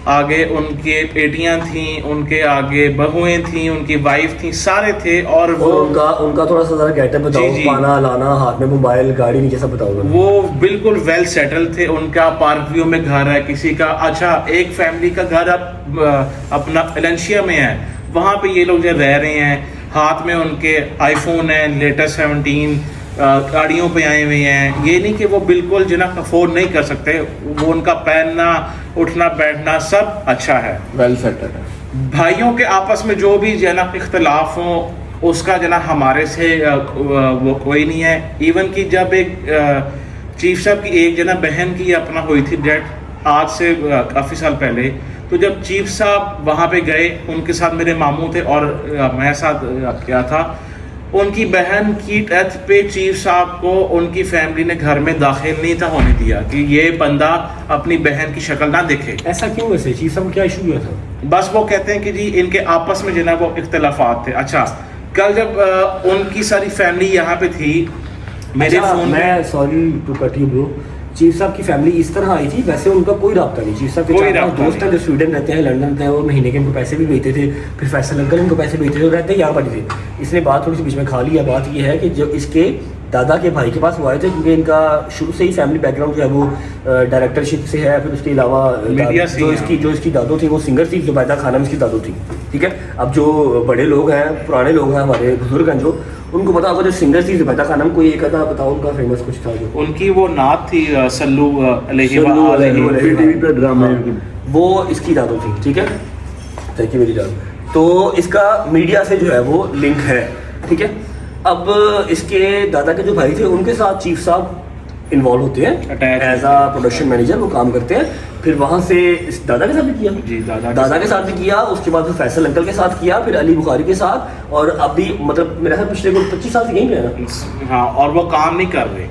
आगे उनके बेटियां थी, उनके आगे बहुएं थी, उनकी वाइफ थी, सारे थे। और वो उनका थोड़ा सा जरा गेटअप बताओ, जी, जी। पाना लाना, हाथ में मोबाइल, गाड़ी नीचे सब बताओ। वो बिल्कुल वेल सेटल थे। उनका पार्क व्यू में घर है किसी का। अच्छा, एक फैमिली का घर अब अपना वेलेंशिया में है, वहाँ पे ये लोग जो रह रहे हैं। हाथ में उनके आईफोन है लेटेस्ट 17, गाड़ियों पे आए हुए हैं। ये नहीं कि वो बिल्कुल जो ना अफोर्ड नहीं कर सकते, वो उनका पहनना, उठना, बैठना सब अच्छा है, वेल सेटल है। भाइयों के आपस में जो भी जो ना इख्तलाफ हो उसका जो ना हमारे से वो कोई नहीं है। इवन कि जब एक चीफ साहब की एक जो ना बहन की अपना हुई थी डेथ आज से काफ़ी साल पहले, तो जब चीफ साहब वहाँ पे गए, उनके साथ मेरे मामू थे और मैं साथ क्या था, उनकी बहन की डेथ पे चीफ साहब को उनकी फैमिली ने घर में दाखिल नहीं था होने दिया कि ये बंदा अपनी बहन की शक्ल ना देखे। ऐसा क्यों? वैसे चीफ साहब को क्या इशू हुआ था? बस वो कहते हैं कि जी इनके आपस में जो ना वो इख्तलाफात थे। अच्छा, कल जब उनकी सारी फैमिली यहाँ पे थी, मेरे अच्छा, फोन मैं sorry to cut you bro, chief साहब की फैमिली इस तरह आई थी, वैसे उनका कोई राब्ता नहीं। चीफ साहब के कोई 4-5 राब्ता दोस्त हैं जो स्वीडन रहते हैं, लंदन रहते हैं, और महीने के इनको पैसे भी भेजते थे, फिर फैसल अंकल इनको पैसे भेजते थे, और रहते यहाँ पर थे। इसने बात थोड़ी सी बीच में खा लिया। बात ये है कि जो इसके दादा के भाई के पास वो आए थे, क्योंकि इनका शुरू से ही फैमिली बैकग्राउंड जो है वो डायरेक्टरशिप से है। फिर उसके अलावा मीडिया से जो इसकी दादो थी वो सिंगर थी, जुबैदा खानम इसकी दादो थी। ठीक है, अब जो बड़े लोग हैं, पुराने लोग हैं, हमारे बुजुर्ग हैं, जो उनको पता होगा जो सिंगर थी जुबैदा खानम, कोई एक आधा बताओ उनका फेमस कुछ था जो उनकी वो नात थी सल्लू अलैहि सल्लू व अलैहि अलैहि। अलैहि। टीवी पे ड्रामा है। वो इसकी दादो थी। ठीक है, थैंक यू मेरी जान। तो इसका मीडिया से जो है वो लिंक है। ठीक है, अब इसके दादा के जो भाई थे उनके साथ चीफ साहब इन्वॉल्व होते हैं Attached। As a production manager, वो काम करते हैं। फिर वहाँ से इस दादा के साथ भी किया, जी, दादा के साथ भी किया, उसके बाद फिर फैसल अंकल के साथ किया, फिर अली बुखारी के साथ, और अभी मतलब मेरे ख्याल पिछले 25 साल से यहीं पे है ना। हाँ, और वो काम नहीं कर रहे।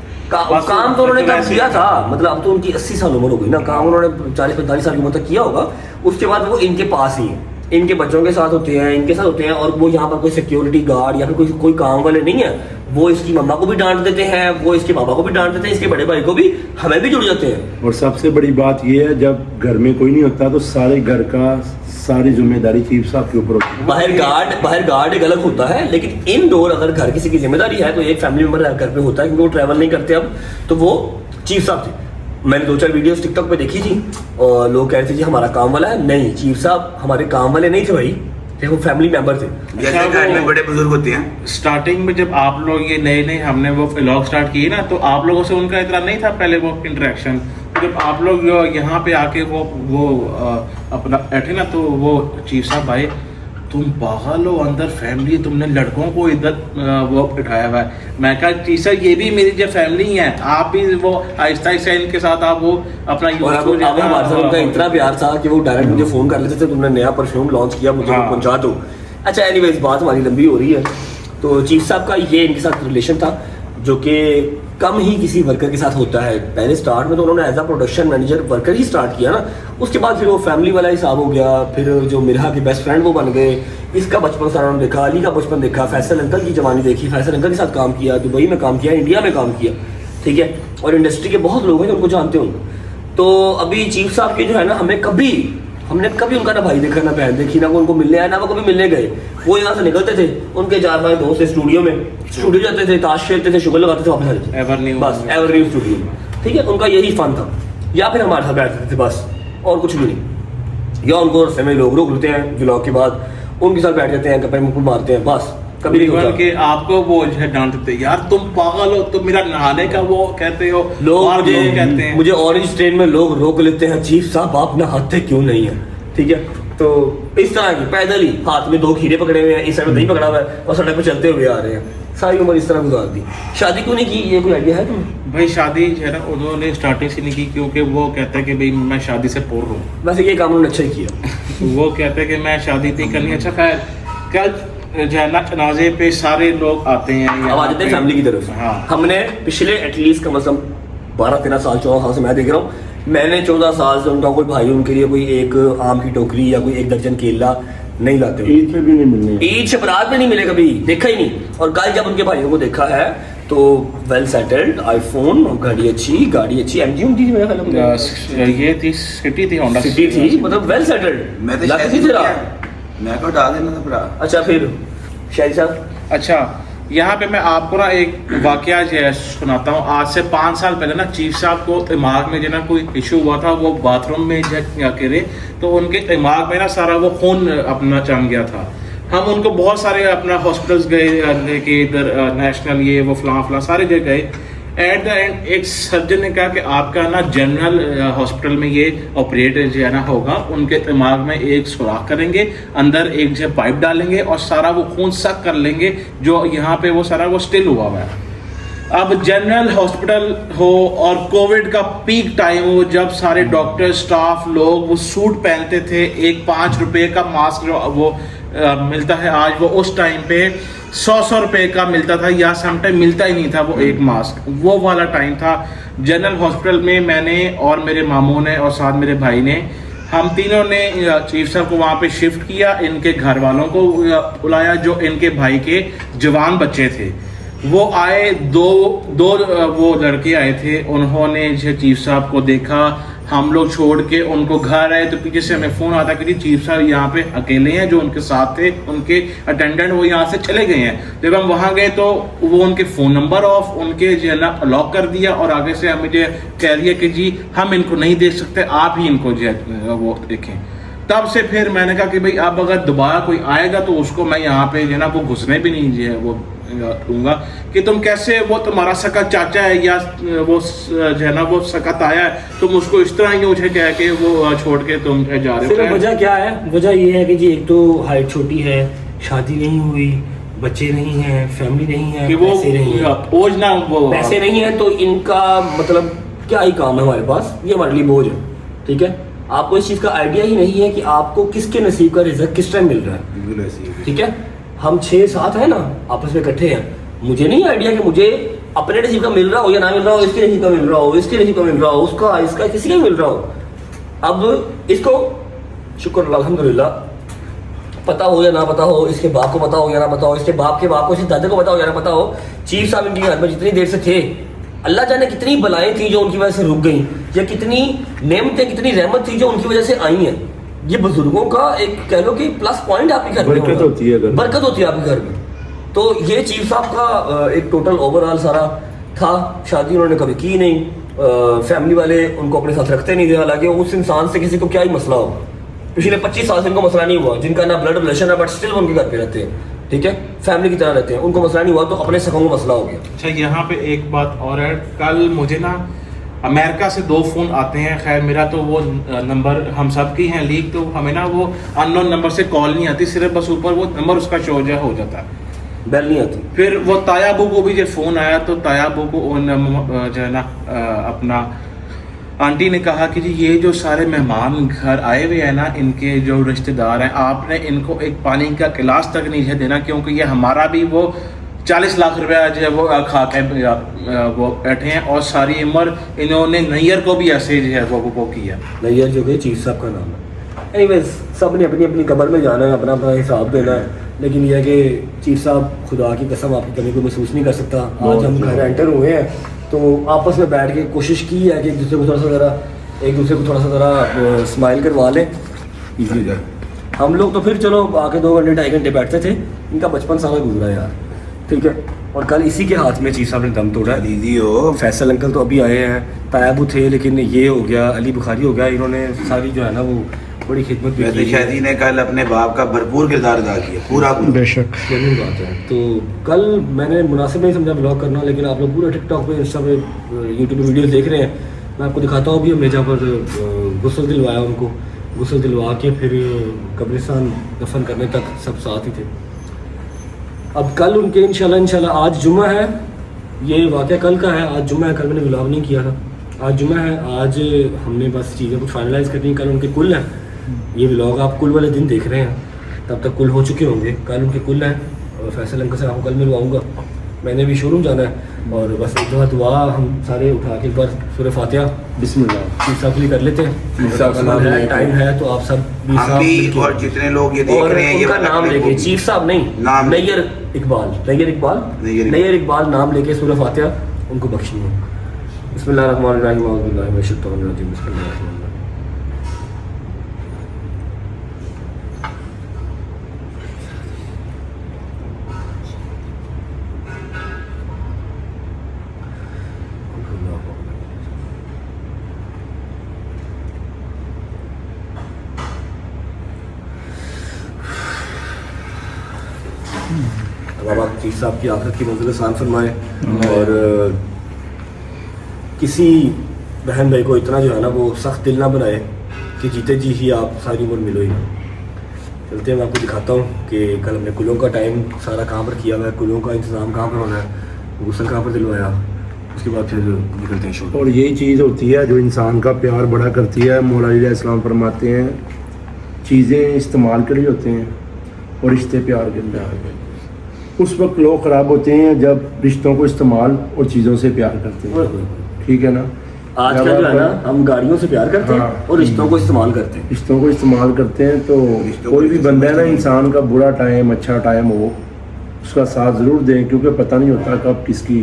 बस काम तो उन्होंने कब वैसे- किया था, मतलब अब तो उनकी 80 साल उम्र हो गई ना, काम उन्होंने 40-45 साल की उम्र तक किया होगा। उसके बाद वो इनके पास ही है, इनके बच्चों के साथ होते हैं, इनके साथ होते हैं। और वो यहाँ पर कोई सिक्योरिटी गार्ड या फिर कोई काम वाले नहीं है। वो इसकी मम्मा को भी डांट देते हैं, वो इसके पापा को भी डांट देते हैं, इसके बड़े भाई को भी, हमें भी जुड़ जाते हैं। और सबसे बड़ी बात यह है, जब घर में कोई नहीं होता तो सारे घर का सारी जिम्मेदारी चीफ साहब के ऊपर होती है। बाहर गार्ड एक अलग होता है, लेकिन इनडोर अगर घर किसी की जिम्मेदारी है तो एक फैमिली मेंबर घर पे होता है, क्योंकि वो ट्रैवल नहीं करते अब। तो वो चीफ साहब थे। मैंने 2-4 वीडियोस टिकटॉक पे देखी थी और लोग कह रहे थे जी हमारा काम वाला है। नहीं, चीफ साहब हमारे काम वाले नहीं थे भाई, वो फैमिली मेंबर थे। जैसे घर में बड़े बुजुर्ग होते हैं। स्टार्टिंग में जब आप लोग ये नए हमने वो व्लॉग स्टार्ट किए ना, तो आप लोगों से उनका इतना नहीं था पहले वो इंटरेक्शन। जब आप लोग यहाँ पे आके वो अपना बैठे ना, तो वो चीफ साहब भाई, तुम पागल हो, अंदर फैमिली, तुमने लड़कों को इधर वो बिठाया हुआ है। मैं कहा चीफ साहब ये भी मेरी जो फैमिली है, आप भी वो आहिस्ता आहिस्ता इनके साथ आप वो अपना और अब हमारे साथ उनका इतना प्यार था कि वो डायरेक्ट मुझे फोन कर लेते थे, तुमने नया परफ्यूम लॉन्च किया, मुझे वो पहुंचा दो। अच्छा, एनीवेज बात हमारी लंबी हो रही है। तो चीफ साहब का ये इनके साथ रिलेशन था, जो कि कम ही किसी वर्कर के साथ होता है। पहले स्टार्ट में तो उन्होंने as a production manager worker ही स्टार्ट किया ना, उसके बाद फिर वो फैमिली वाला हिसाब हो गया। फिर जो मिरहा के बेस्ट फ्रेंड वो बन गए। इसका बचपन सारा उन्होंने देखा, अली का बचपन देखा, फैसल अंकल की जवानी देखी, फैसल अंकल के साथ काम किया, दुबई में काम किया, इंडिया में काम किया। ठीक है, और इंडस्ट्री के बहुत लोग हैं जो उनको जानते होंगे। तो अभी चीफ साहब के जो है ना, हमने कभी उनका ना भाई देखा, ना बहन देखी, ना वो उनको मिलने आया, ना वो कभी मिलने गए। वो यहाँ से निकलते थे, उनके 4-5 दोस्त स्टूडियो में, स्टूडियो जाते थे, ताश खेलते थे, शुगर लगाते थे, वापस आ जाते थे। एवरन्यू। बस एवरन्यू स्टूडियो में। ठीक है, उनका यही फन था, या फिर हमारे साथ बैठते थे बस, और कुछ भी नहीं। या उनको रस्ते में लोग रोक लेते हैं व्लॉग के बाद, उनके साथ बैठ जाते हैं, गप्पे मुक्के मारते हैं, बस कभी नहीं इवन होता। कि आपको वो जो है डांट देते हैं, यार तुम पागल हो, तुम मेरा नहाने का वो कहते हो, लोग और मुझे कहते हैं मुझे ऑरेंज ट्रेन में लोग रोक लेते हैं, चीफ साहब आप नहाते क्यों नहीं है, ठीक है। तो इस तरह की पैदल ही हाथ में 2 खीरे पकड़े हुए हैं, इस साइड में दही पकड़ा हुआ है और सड़क पे चलते हुए आ रहे हैं, सारी उम्र इस तरह गुजार दी। शादी क्यों नहीं की, ये कोई आइडिया है तुम्हें? भाई शादी जो है ना उन्होंने स्टार्टिंग से नहीं की, क्योंकि वो कहते हैं कि भाई मैं शादी से पोर हूँ। वैसे ये काम उन्होंने अच्छा ही किया। वो कहते हैं कि मैं शादी नहीं करनी। अच्छा खैर, कल जो है ना जनाजे पे सारे लोग आते हैं, अब आ जाते हैं फैमिली की तरफ। हाँ। हमने पिछले एटलीस्ट कम से कम 12-13 साल 14 साल से मैं देख रहा हूँ, मैंने 14 साल से उनका कोई भाई उनके लिए कोई एक आम की टोकरी या कोई 1 दर्जन केला नहीं लाते हुए। ईद पे भी नहीं मिलने। ईद शबरात में नहीं मिले, कभी देखा ही नहीं। और कल जब उनके भाइयों को देखा है तो वेल सेटल्ड, आईफोन, गाड़ी अच्छी एमजी थी मेरा ख्याल में, ये थी सिटी थी, होंडा सिटी थी, मतलब वेल सेटल्ड। मैं तो लग शायद नहीं नहीं तेरा। किया। मैं को डाल देना था भरा। अच्छा फिर शाहिद साहब, अच्छा, यहाँ पे मैं आपको ना एक वाकया जो है सुनाता हूँ। आज से 5 साल पहले ना चीफ साहब को दिमाग में जो ना कोई इशू हुआ था, वो बाथरूम में जाके रहे तो उनके दिमाग में ना सारा वो खून अपना जम गया था। हम उनको बहुत सारे अपना हॉस्पिटल्स गए कि इधर नेशनल ये वो फलां सारे जगह गए। एट द एंड एक सर्जन ने कहा कि आपका ना जनरल हॉस्पिटल में ये ऑपरेट जो है ना होगा, उनके दिमाग में एक सुराख करेंगे, अंदर एक जो पाइप डालेंगे और सारा वो खून सक कर लेंगे जो यहाँ पे वो सारा वो स्टिल हुआ हुआ है। अब जनरल हॉस्पिटल हो और कोविड का पीक टाइम हो, जब सारे डॉक्टर स्टाफ लोग वो सूट पहनते थे, एक 5 रुपए का मास्क जो वो मिलता है आज, वो उस टाइम पे 100 रुपए का मिलता था या समटाइम मिलता ही नहीं था वो एक मास्क, वो वाला टाइम था। जनरल हॉस्पिटल में मैंने और मेरे मामू ने और साथ मेरे भाई ने, हम तीनों ने चीफ साहब को वहाँ पे शिफ्ट किया, इनके घर वालों को बुलाया जो इनके भाई के जवान बच्चे थे, वो आए, दो वो लड़के आए थे, उन्होंने चीफ साहब को देखा, हम लोग छोड़ के उनको घर आए तो पीछे से हमें फोन आता कि चीफ साहब यहाँ पे अकेले हैं, जो उनके साथ थे उनके अटेंडेंट वो यहाँ से चले गए हैं। जब हम वहाँ गए तो वो उनके फ़ोन नंबर ऑफ, उनके जो है ना लॉक कर दिया और आगे से हमें जो कह दिया कि जी हम इनको नहीं देख सकते, आप ही इनको जो है वो देखें। तब से फिर मैंने कहा कि भाई अब अगर दोबारा कोई आएगा तो उसको मैं यहाँ पे जो है ना वो घुसने भी नहीं जो है वो दूंगा कि तुम कैसे, वो तुम्हारा सका चाचा है या वो जो है ना वो सका ताया है, तुम उसको इस तरह ही मुझे कह के वो छोड़ के तुम जा रहे सिर्फ हो। वजह क्या है? वजह ये है कि जी एक तो हाइट छोटी है, शादी नहीं हुई, बच्चे नहीं हैं, फैमिली नहीं है, कि वो पैसे नहीं है, बोझ ना वो पैसे नहीं है, तो इनका मतलब क्या ही काम है हमारे पास, ये हमारे लिए बोझ है। ठीक है, आपको इस चीज़ का आइडिया ही नहीं है कि आपको किसके नसीब का रिजल्ट किस टाइम मिल रहा है। बिल्कुल ऐसी है। ठीक है, हम 6-7 है ना आपस में इकट्ठे हैं, मुझे नहीं आइडिया कि मुझे अपने नसीब का मिल रहा हो या ना मिल रहा हो, इसके नसीब का मिल रहा हो, इसके नसीब का मिल रहा हो, उसका इसका किसी का मिल रहा हो। अब इसको शुक्र अल्हम्दुलिल्लाह पता हो या ना पता हो, इसके बाप को पता हो या ना पता हो, इसके बाप के बाप को, इसके दादा को पता हो या ना पता हो, चीफ साहब इनकी हाथ में जितनी देर से थे, अल्लाह जाने कितनी बलाएं थी जो उनकी वजह से रुक गई, या कितनी नेमतें, कितनी रहमत थी जो उनकी वजह से आई हैं। ये बुजुर्गों का एक कह लो कि प्लस पॉइंट आपके घर में बरकत होती है घर में। बरकत होती है आपके घर में। तो ये चीफ साहब का एक टोटल ओवरऑल सारा था। शादी उन्होंने कभी की नहीं, फैमिली वाले उनको अपने साथ रखते नहीं थे, हालांकि उस इंसान से किसी को क्या ही मसला हो, पिछले 25 साल से उनको मसला नहीं हुआ, जिनका ना ब्लड रिलेशन है बट स्टिल उनके घर पे रहते हैं, ठीक है, फैमिली की तरह रहते हैं, उनको मसला नहीं हुआ, तो अपने सकों को मसला हो गया। अच्छा, यहाँ पे एक बात और है, कल मुझे ना अमेरिका से 2 फ़ोन आते हैं, खैर मेरा तो वो नंबर हम सब की हैं लीक, तो हमें ना वो अननोन नंबर से कॉल नहीं आती, सिर्फ बस ऊपर वो नंबर उसका शो हो जाता है, बेल नहीं आती। फिर वो तायाबू को भी जब फ़ोन आया तो तायाबू को जो है ना अपना आंटी ने कहा कि जी ये जो सारे मेहमान घर आए हुए हैं ना, इनके जो रिश्तेदार हैं, आपने इनको एक पानी का गिलास तक नहीं है देना, क्योंकि ये हमारा भी वो 40 लाख रुपया जो है वो खा के वो बैठे हैं, और सारी उम्र इन्होंने नैयर को भी ऐसे जो है वो किया। नैयर जो कि चीफ साहब का नाम है। एनीवेज, सब ने अपनी अपनी कब्र में जाना है, अपना अपना हिसाब देना है, लेकिन यह है कि चीफ साहब खुदा की कसम आपकी कमी को महसूस नहीं कर सकता। आज हम घर एंटर हुए हैं तो आपस में बैठ के कोशिश की है कि एक दूसरे को थोड़ा सा ज़रा स्माइल करवा लें। इजी जा। हम लोग तो फिर चलो आके 2 घंटे 2.5 घंटे बैठते थे, इनका बचपन सारा गुजरा यार, ठीक है। और कल इसी के हाथ में चीफ साहब ने दम तोड़ा है। इजी हो। फैसल अंकल तो अभी आए हैं, तायाबू थे लेकिन ये हो गया, अली बुखारी हो गया, इन्होंने सारी जो है ना वो बड़ी खिदमत भी वैसे की। शादी ने कल अपने बाप का भरपूर किरदार अदा किया, पूरा बेशक। जेन्युइन बात है। तो कल मैंने मुनासिब नहीं समझा ब्लॉग करना, लेकिन आप लोग पूरा टिकटॉक पे, इंस्टा पे, यूट्यूब पे वीडियोस देख रहे हैं। मैं आपको दिखाता हूँ अभी हमने जहाँ पर गुस्ल दिलवाया उनको, गुस्ल दिलवा के फिर कब्रिस्तान दफन करने तक सब साथ ही थे। अब कल उनके इंशाल्लाह आज जुमा है, ये वाक़या कल का है, आज जुमा है, कल मैंने व्लॉग नहीं किया था। आज जुमा है, आज हमने बस चीज़ें कुछ फाइनलाइज़ करनी, कल उनके कुल हैं। ये व्लॉग आप कुल वाले दिन देख रहे हैं, तब तक कुल हो चुके होंगे। कल उनके कुल हैं और फैसल अंकल से आपको कल मिलवाऊँगा। मैंने भी शोरूम जाना है और बस एक दफ़ा दुआ हम सारे उठा के एक बार सूरह फातिहा बिस्मिल्लाह चीफ साहब के लिए कर लेते हैं। टाइम है तो आप सब भी हम साहब भी लिखें। और जितने लोग ये देख और रहे हैं, ये उनका वाला नाम clip लेके, होगी। चीफ साहब नहीं, नाम नैयर इकबाल, नैयर इकबाल नाम लेके सूरह फातिहा उनको बख्शनी है। बिस्मिल्लाहिर्रहमानिर्रहीम, औज़ु बिल्लाहि मिनश शैतानिर रजीम, बिस्मिल्लाहिर्रहमानिर्रहीम। बाबा चीफ साहब की आखिरत की मंजिल आसान फरमाए और किसी बहन भाई को इतना जो है ना वो सख्त दिल ना बनाए कि जीते जी ही आप सारी उम्र मिलो ही। चलते हैं, मैं आपको दिखाता हूँ कि कल हमने कुलों का टाइम सारा कहाँ पर किया हुआ है, कुलों का इंतज़ाम कहाँ पर होना है, गुस्ल कहाँ पर दिलवाया, उसके बाद फिर निकलते हैं शो। और यही चीज़ होती है जो इंसान का प्यार बड़ा करती है। मौला अली इस्लाम फरमाते हैं चीज़ें इस्तेमाल के लिए होते हैं और रिश्ते प्यार के लिए। उस वक्त लोग ख़राब होते हैं जब रिश्तों को इस्तेमाल और चीज़ों से प्यार करते हैं, ठीक है ना। आज का जो है ना हम गाड़ियों से प्यार करते हैं हाँ। और रिश्तों को इस्तेमाल करते हैं। रिश्तों को इस्तेमाल करते हैं तो कोई भी बंदा है ना, इंसान का बुरा टाइम अच्छा टाइम हो उसका साथ ज़रूर दें, क्योंकि पता नहीं होता कब किसकी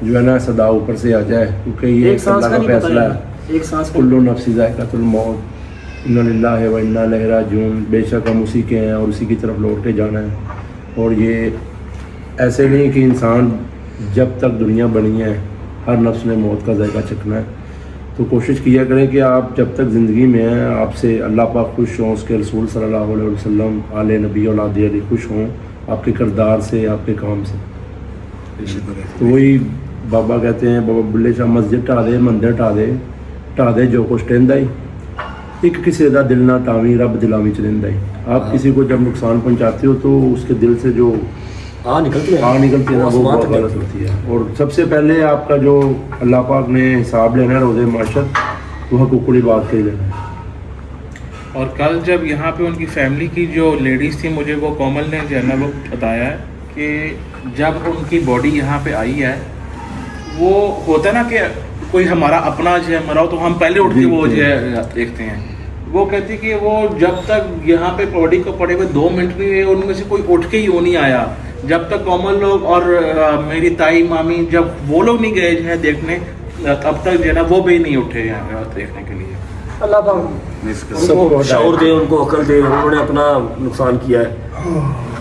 जो है ना सदा ऊपर से आ जाए, क्योंकि ये एक सांस अल्लाह का का नहीं पता फैसला है, है। एक सांस का कुल्लु नफ्सी ज़ायक़ातुल मौत, इन्ना लिल्लाहि व इन्ना इलैहि राजिऊन। बेशक हम उसी के हैं और उसी की तरफ लौट के जाना है। और ये ऐसे नहीं कि इंसान जब तक दुनिया बनी है हर नफ्स ने मौत का जायका चखना है। तो कोशिश किया करें कि आप जब तक ज़िंदगी में हैं आपसे अल्लाह पाक खुश हों, उसके रसूल सल्लल्लाहु अलैहि वसल्लम, आले नबी औलाद अली खुश हों आपके किरदार से, आपके काम से। तो वही बाबा कहते हैं, बाबा बुल्ले शाह मस्जिद ढा दे, मंदिर ढा दे जो कुछ टेंदा ही, एक किसी का दिल ना टावी रब दिलावी च रहिंदा ही। आप किसी को जब नुकसान पहुंचाते हो तो उसके दिल से जो निकलती है ना वो बहुत गलत होती है। और सबसे पहले आपका जो अल्लाह पाक ने हिसाब लेना है रोज़े माशर, वो हकूक़ुल बात के लेना है। और कल जब यहाँ पे उनकी फैमिली की जो लेडीज़ थी, मुझे वो कोमल ने जो है ना वो बताया है कि जब उनकी बॉडी यहाँ पे आई है, वो होता है ना कि कोई हमारा अपना जो है मरा हो तो हम पहले उठ के वो जो है देखते हैं। वो कहती कि वो जब तक यहाँ पे बॉडी को पड़े हुए 2 मिनट भी हुए, उनमें से कोई उठ के ही वो नहीं आया जब तक कोमल लोग और मेरी ताई मामी जब वो लोग नहीं गए जो है देखने, तब तक जो है ना वो भी नहीं उठे यहाँ देखने के लिए। अल्लाह पाक उनको शऊर दे, उनको अकल दे। उन्होंने अपना नुकसान किया है,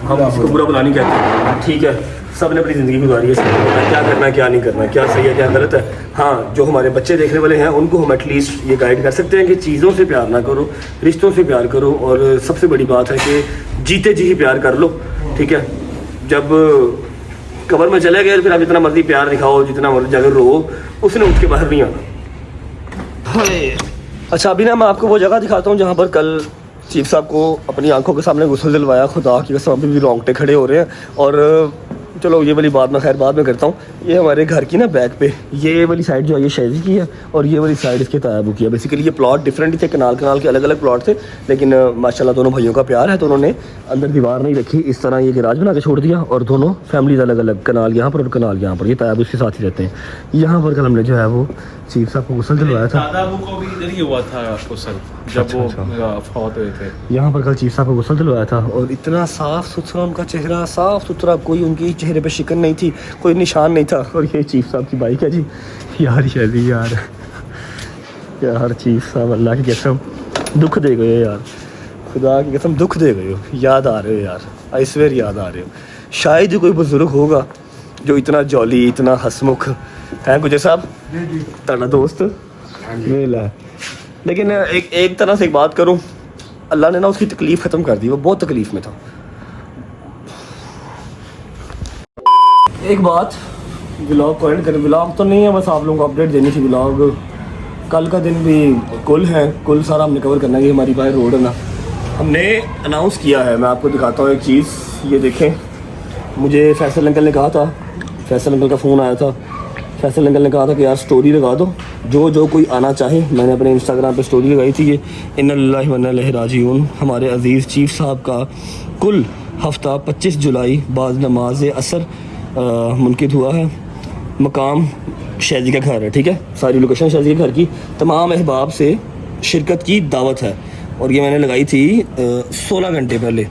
हम किसी को बुरा भला नहीं कहते, ठीक है। सब ने अपनी ज़िंदगी गुजारी है, सबको पता है क्या करना है क्या नहीं करना है, क्या सही है क्या गलत है। हाँ, जो हमारे बच्चे देखने वाले हैं उनको हम एटलीस्ट ये गाइड कर सकते हैं कि चीज़ों से प्यार ना करो, रिश्तों से प्यार करो। और सबसे बड़ी बात है कि जीते जी ही प्यार कर लो, ठीक है। जब कब्र में चले गए फिर आप जितना मर्जी प्यार दिखाओ, जितना मर्जी जाकर रो, उसने उठ के बाहर नहीं आना। अच्छा, अभी ना मैं आपको वो जगह दिखाता हूँ जहाँ पर कल चीफ साहब को अपनी आंखों के सामने गुस्ल दिलवाया। खुदा की कसम अभी भी रोंगटे खड़े हो रहे हैं। और चलो ये वाली बात मैं खैर बाद में करता हूँ। ये हमारे घर की ना बैक पे ये वाली साइड जो है ये शैजी की है और ये वाली साइड इसके तायाबू की है। बेसिकली ये प्लॉट डिफरेंट ही थे, कनाल के अलग अलग प्लॉट थे, लेकिन माशाल्लाह दोनों भाइयों का प्यार है तो उन्होंने अंदर दीवार नहीं रखी, इस तरह ये गैराज बना के छोड़ दिया और दोनों फैमिलीज अलग अलग, कनाल यहाँ पर और कनाल यहाँ पर, ये तायाबू उसके साथ ही रहते हैं। यहाँ पर कल हमने जो है वो चीफ साहब को गुस्ल दिलवाया था। दादाबू को भी इधर ही हुआ था गुस्ल जब वो फौत हुए थे। यहाँ पर कल चीफ साहब को गुस्ल दिलवाया था और इतना साफ़ सुथरा उनका चेहरा, साफ़ सुथरा, कोई उनकी चेहरे पे शिकन नहीं थी, कोई निशान नहीं था। और ये चीफ साहब की बाइक है जी। यार शैदी यार चीफ साहब अल्लाह की कसम दुख दे गए यार, खुदा की कसम दुख दे गए हो, याद आ रहे हो यार, आई स्वेयर याद आ रहे हो। शायद ही कोई बुजुर्ग होगा जो इतना जॉली, इतना हसमुख है। गुजर साहब ताड़ा दोस्त मेला लेकिन एक तरह से एक बात करूं, अल्लाह ने ना उसकी तकलीफ़ ख़त्म कर दी, वो बहुत तकलीफ़ में था। एक बात व्लॉग को एंड कर, व्लॉग तो नहीं है, बस आप लोगों को अपडेट देनी थी। व्लॉग कल का दिन भी कुल है, कुल सारा हमने कवर करना है। ये हमारी बाहर रोड है ना, हमने अनाउंस किया है। मैं आपको दिखाता हूँ एक चीज़, ये देखें। मुझे फैसल अंकल ने कहा था, फैसल अंकल का फ़ोन आया था, फैसल अंकल ने कहा था कि यार स्टोरी लगा दो, जो कोई आना चाहे। मैंने अपने इंस्टाग्राम पे स्टोरी लगाई थी, ये इन्ना लिल्लाहि व इन्ना इलैहि राजिऊन। हमारे अज़ीज़ चीफ़ साहब का कुल हफ़्ता 25 जुलाई बाद नमाज असर मुनक़िद हुआ है। मकाम शादी का घर है, ठीक है। सारी लोकेशन शादी के घर की, तमाम अहबाब से शिरकत की दावत है। और ये मैंने लगाई थी 16 घंटे पहले।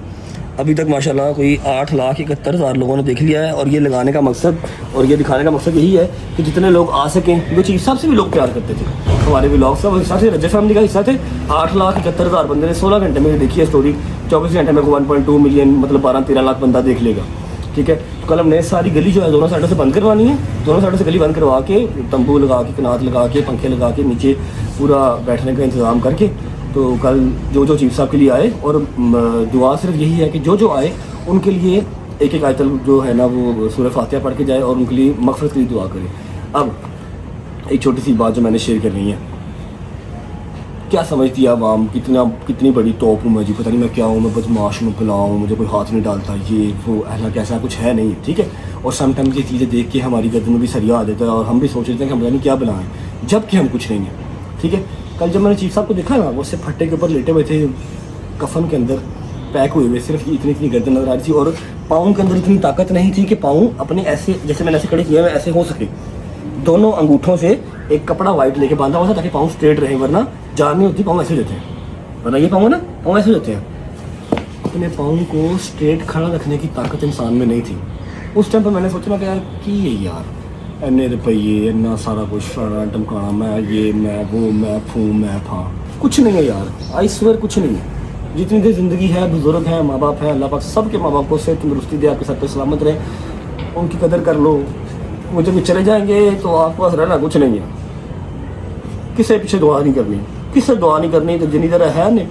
अभी तक माशाल्लाह कोई 8,71,000 लोगों ने देख लिया है। और ये लगाने का मकसद और ये दिखाने का मकसद यही है कि जितने लोग आ सकें, क्योंकि चीफ साहब से भी लोग प्यार करते थे हमारे व्लॉग से, वो हिस्सा थे, रजत फैमिली का हिस्सा थे। 8,71,000 बंदे ने 16 घंटे में देखी है स्टोरी। 24 घंटे में 1.2 मिलियन, मतलब 12-13 लाख बंदा देख लेगा, ठीक है। तो कल हमने सारी गली जो है दोनों साइडों से बंद करवानी है, दोनों साइडों से गली बंद करवा के, तंबू लगा के, कनात लगा के, पंखे लगा के, नीचे पूरा बैठने का इंतज़ाम करके, तो कल जो चीफ साहब के लिए आए, और दुआ सिर्फ यही है कि जो आए उनके लिए एक आयतल जो है ना वो सूरह फातिहा पढ़ के जाए और उनके लिए मग़फ़िरत की दुआ करें। अब एक छोटी सी बात जो मैंने शेयर करनी है, क्या समझती है आवाम, कितनी बड़ी टॉप हूँ मैं जी, पता नहीं मैं क्या हूँ, मैं बदमाश हूँ, फलाँ हूँ, मुझे कोई हाथ नहीं डालता, ये वो ऐसा कैसा कुछ है नहीं, ठीक है। और समटाइम्स ये चीज़ें देख के हमारी गर्दन में भी सरिया आ देता है और हम भी सोच लेते हैं कि हम पता नहीं क्या बनाएं, जबकि हम कुछ नहीं हैं, ठीक है। कल जब मैंने चीफ साहब को देखा ना, वो सिर्फ फट्टे के ऊपर लेटे हुए थे, कफन के अंदर पैक हुए हुए, सिर्फ इतनी गर्दन नजर आ रही थी, और पाँव के अंदर इतनी ताकत नहीं थी कि पाँव अपने ऐसे, जैसे मैंने ऐसे खड़े किए हुए ऐसे हो सके। दोनों अंगूठों से एक कपड़ा वाइट लेके बांधा हुआ था ताकि पाँव स्ट्रेट रहे, वरना जान नहीं होती, पाँव ऐसे हो जाते हैं, वरना ये पाँव है ना, पाँव ऐसे हो जाते हैं। अपने पाँव को स्ट्रेट खड़ा रखने की ताकत इंसान में नहीं थी। उस टाइम पर मैंने सोचा कि यार की है यार, इन्ने रुपये, इन्ना सारा कुछ फलाना टमकाना, मैं ये मैं वो मैं फूँ मैं फाँ, कुछ नहीं है यार, आई स्वेयर कुछ नहीं है। जितनी देर ज़िंदगी है, बुजुर्ग हैं, माँ बाप हैं, अल्लाह पाक सबके माँ बाप को सेहत तंदुरुस्ती दे, आपके सर पे सलामत रहे, उनकी कदर कर लो। वो जब चले जाएंगे तो आपके पास रहना कुछ नहीं है, किसी पीछे दुआ नहीं करनी, किसी दुआ नहीं करनी। तो जिन्नी देर है ने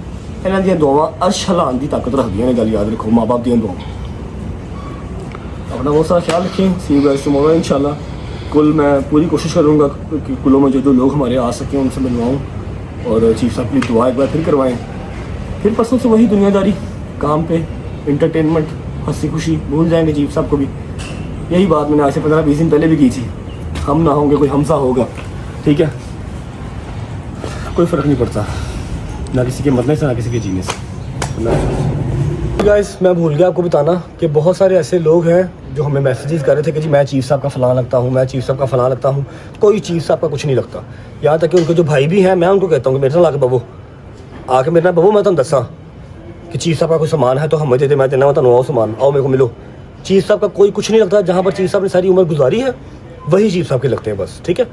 इन्हों दी दुआवां अर्श हिलाने की ताकत रखदियां ने, गल याद रखो, माँ बाप दी दुआ। अपना बहुत सारा ख्याल रखें। सी यू गाइस टुमारो इंशाल्लाह। कुल मैं पूरी कोशिश करूँगा कि कुलों में जो लोग हमारे आ सकें उनसे मिलवाऊँ, और चीफ साहब की दुआ एक बार फिर करवाएँ। फिर परसों से वही दुनियादारी, काम पे, इंटरटेनमेंट, हंसी खुशी, भूल जाएंगे चीफ साहब को भी। यही बात मैंने आज से 15-20 दिन पहले भी की थी, हम ना होंगे कोई हमसा होगा, ठीक है। कोई फ़र्क नहीं पड़ता, ना किसी के मरने से ना किसी के जीने से। गाइस मैं भूल गया आपको बताना कि बहुत सारे ऐसे लोग हैं जो हमें मैसेजेस कर रहे थे कि जी मैं चीफ साहब का फ़लाँ लगता हूँ, मैं चीफ साहब का फ़लाँ लगता हूँ। कोई चीफ साहब का कुछ नहीं लगता। यहाँ तक कि उनके जो भाई भी हैं, मैं उनको कहता हूँ कि मेरे साथ आके बबू, आके मेरे ना बबू, मैं तुम दसा कि चीफ साहब का कोई सामान है तो हमें दे दे, मैं देना, मैं तुम आओ सामान, आओ मेरे को मिलो। चीफ साहब का कोई कुछ नहीं लगता। जहाँ पर चीफ साहब ने सारी उम्र गुजारी है वही चीफ साहब के लगते हैं बस, ठीक है।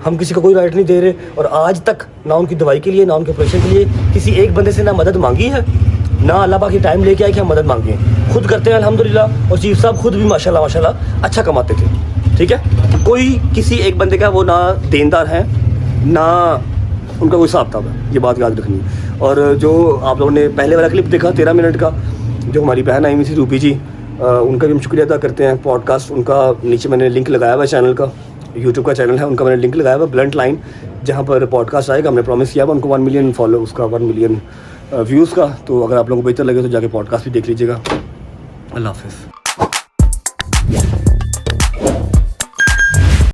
हम किसी को कोई राइट नहीं दे रहे, और आज तक ना उनकी दवाई के लिए, ना उनके ऑपरेशन के लिए किसी एक बंदे से ना मदद मांगी है, ना अल्लाह पाक की टाइम लेके आए कि हम मदद मांगे। खुद करते हैं अल्हम्दुलिल्लाह, और चीफ साहब खुद भी माशाल्लाह अच्छा कमाते थे, ठीक है। कोई किसी एक बंदे का वो ना देनदार है, ना उनका कोई हिसाब किताब है, ये बात याद रखनी। और जो आप लोगों ने पहले वाला क्लिप देखा 13 मिनट का, जो हमारी बहन आई हुई थी रूपी जी, उनका भी हम शुक्रिया अदा करते हैं। पॉडकास्ट उनका नीचे मैंने लिंक लगाया हुआ है, चैनल का, यूट्यूब का चैनल है उनका, मैंने लिंक लगाया हुआ ब्लंट लाइन, जहाँ पर पॉडकास्ट आएगा। हमने प्रॉमिस किया हुआ उनको 1 मिलियन फॉलो, उसका 1 मिलियन व्यूज़ का। तो अगर आप लोगों को बेहतर लगे तो जाके पॉडकास्ट भी देख लीजिएगा। अल्लाह हाफ़िज़।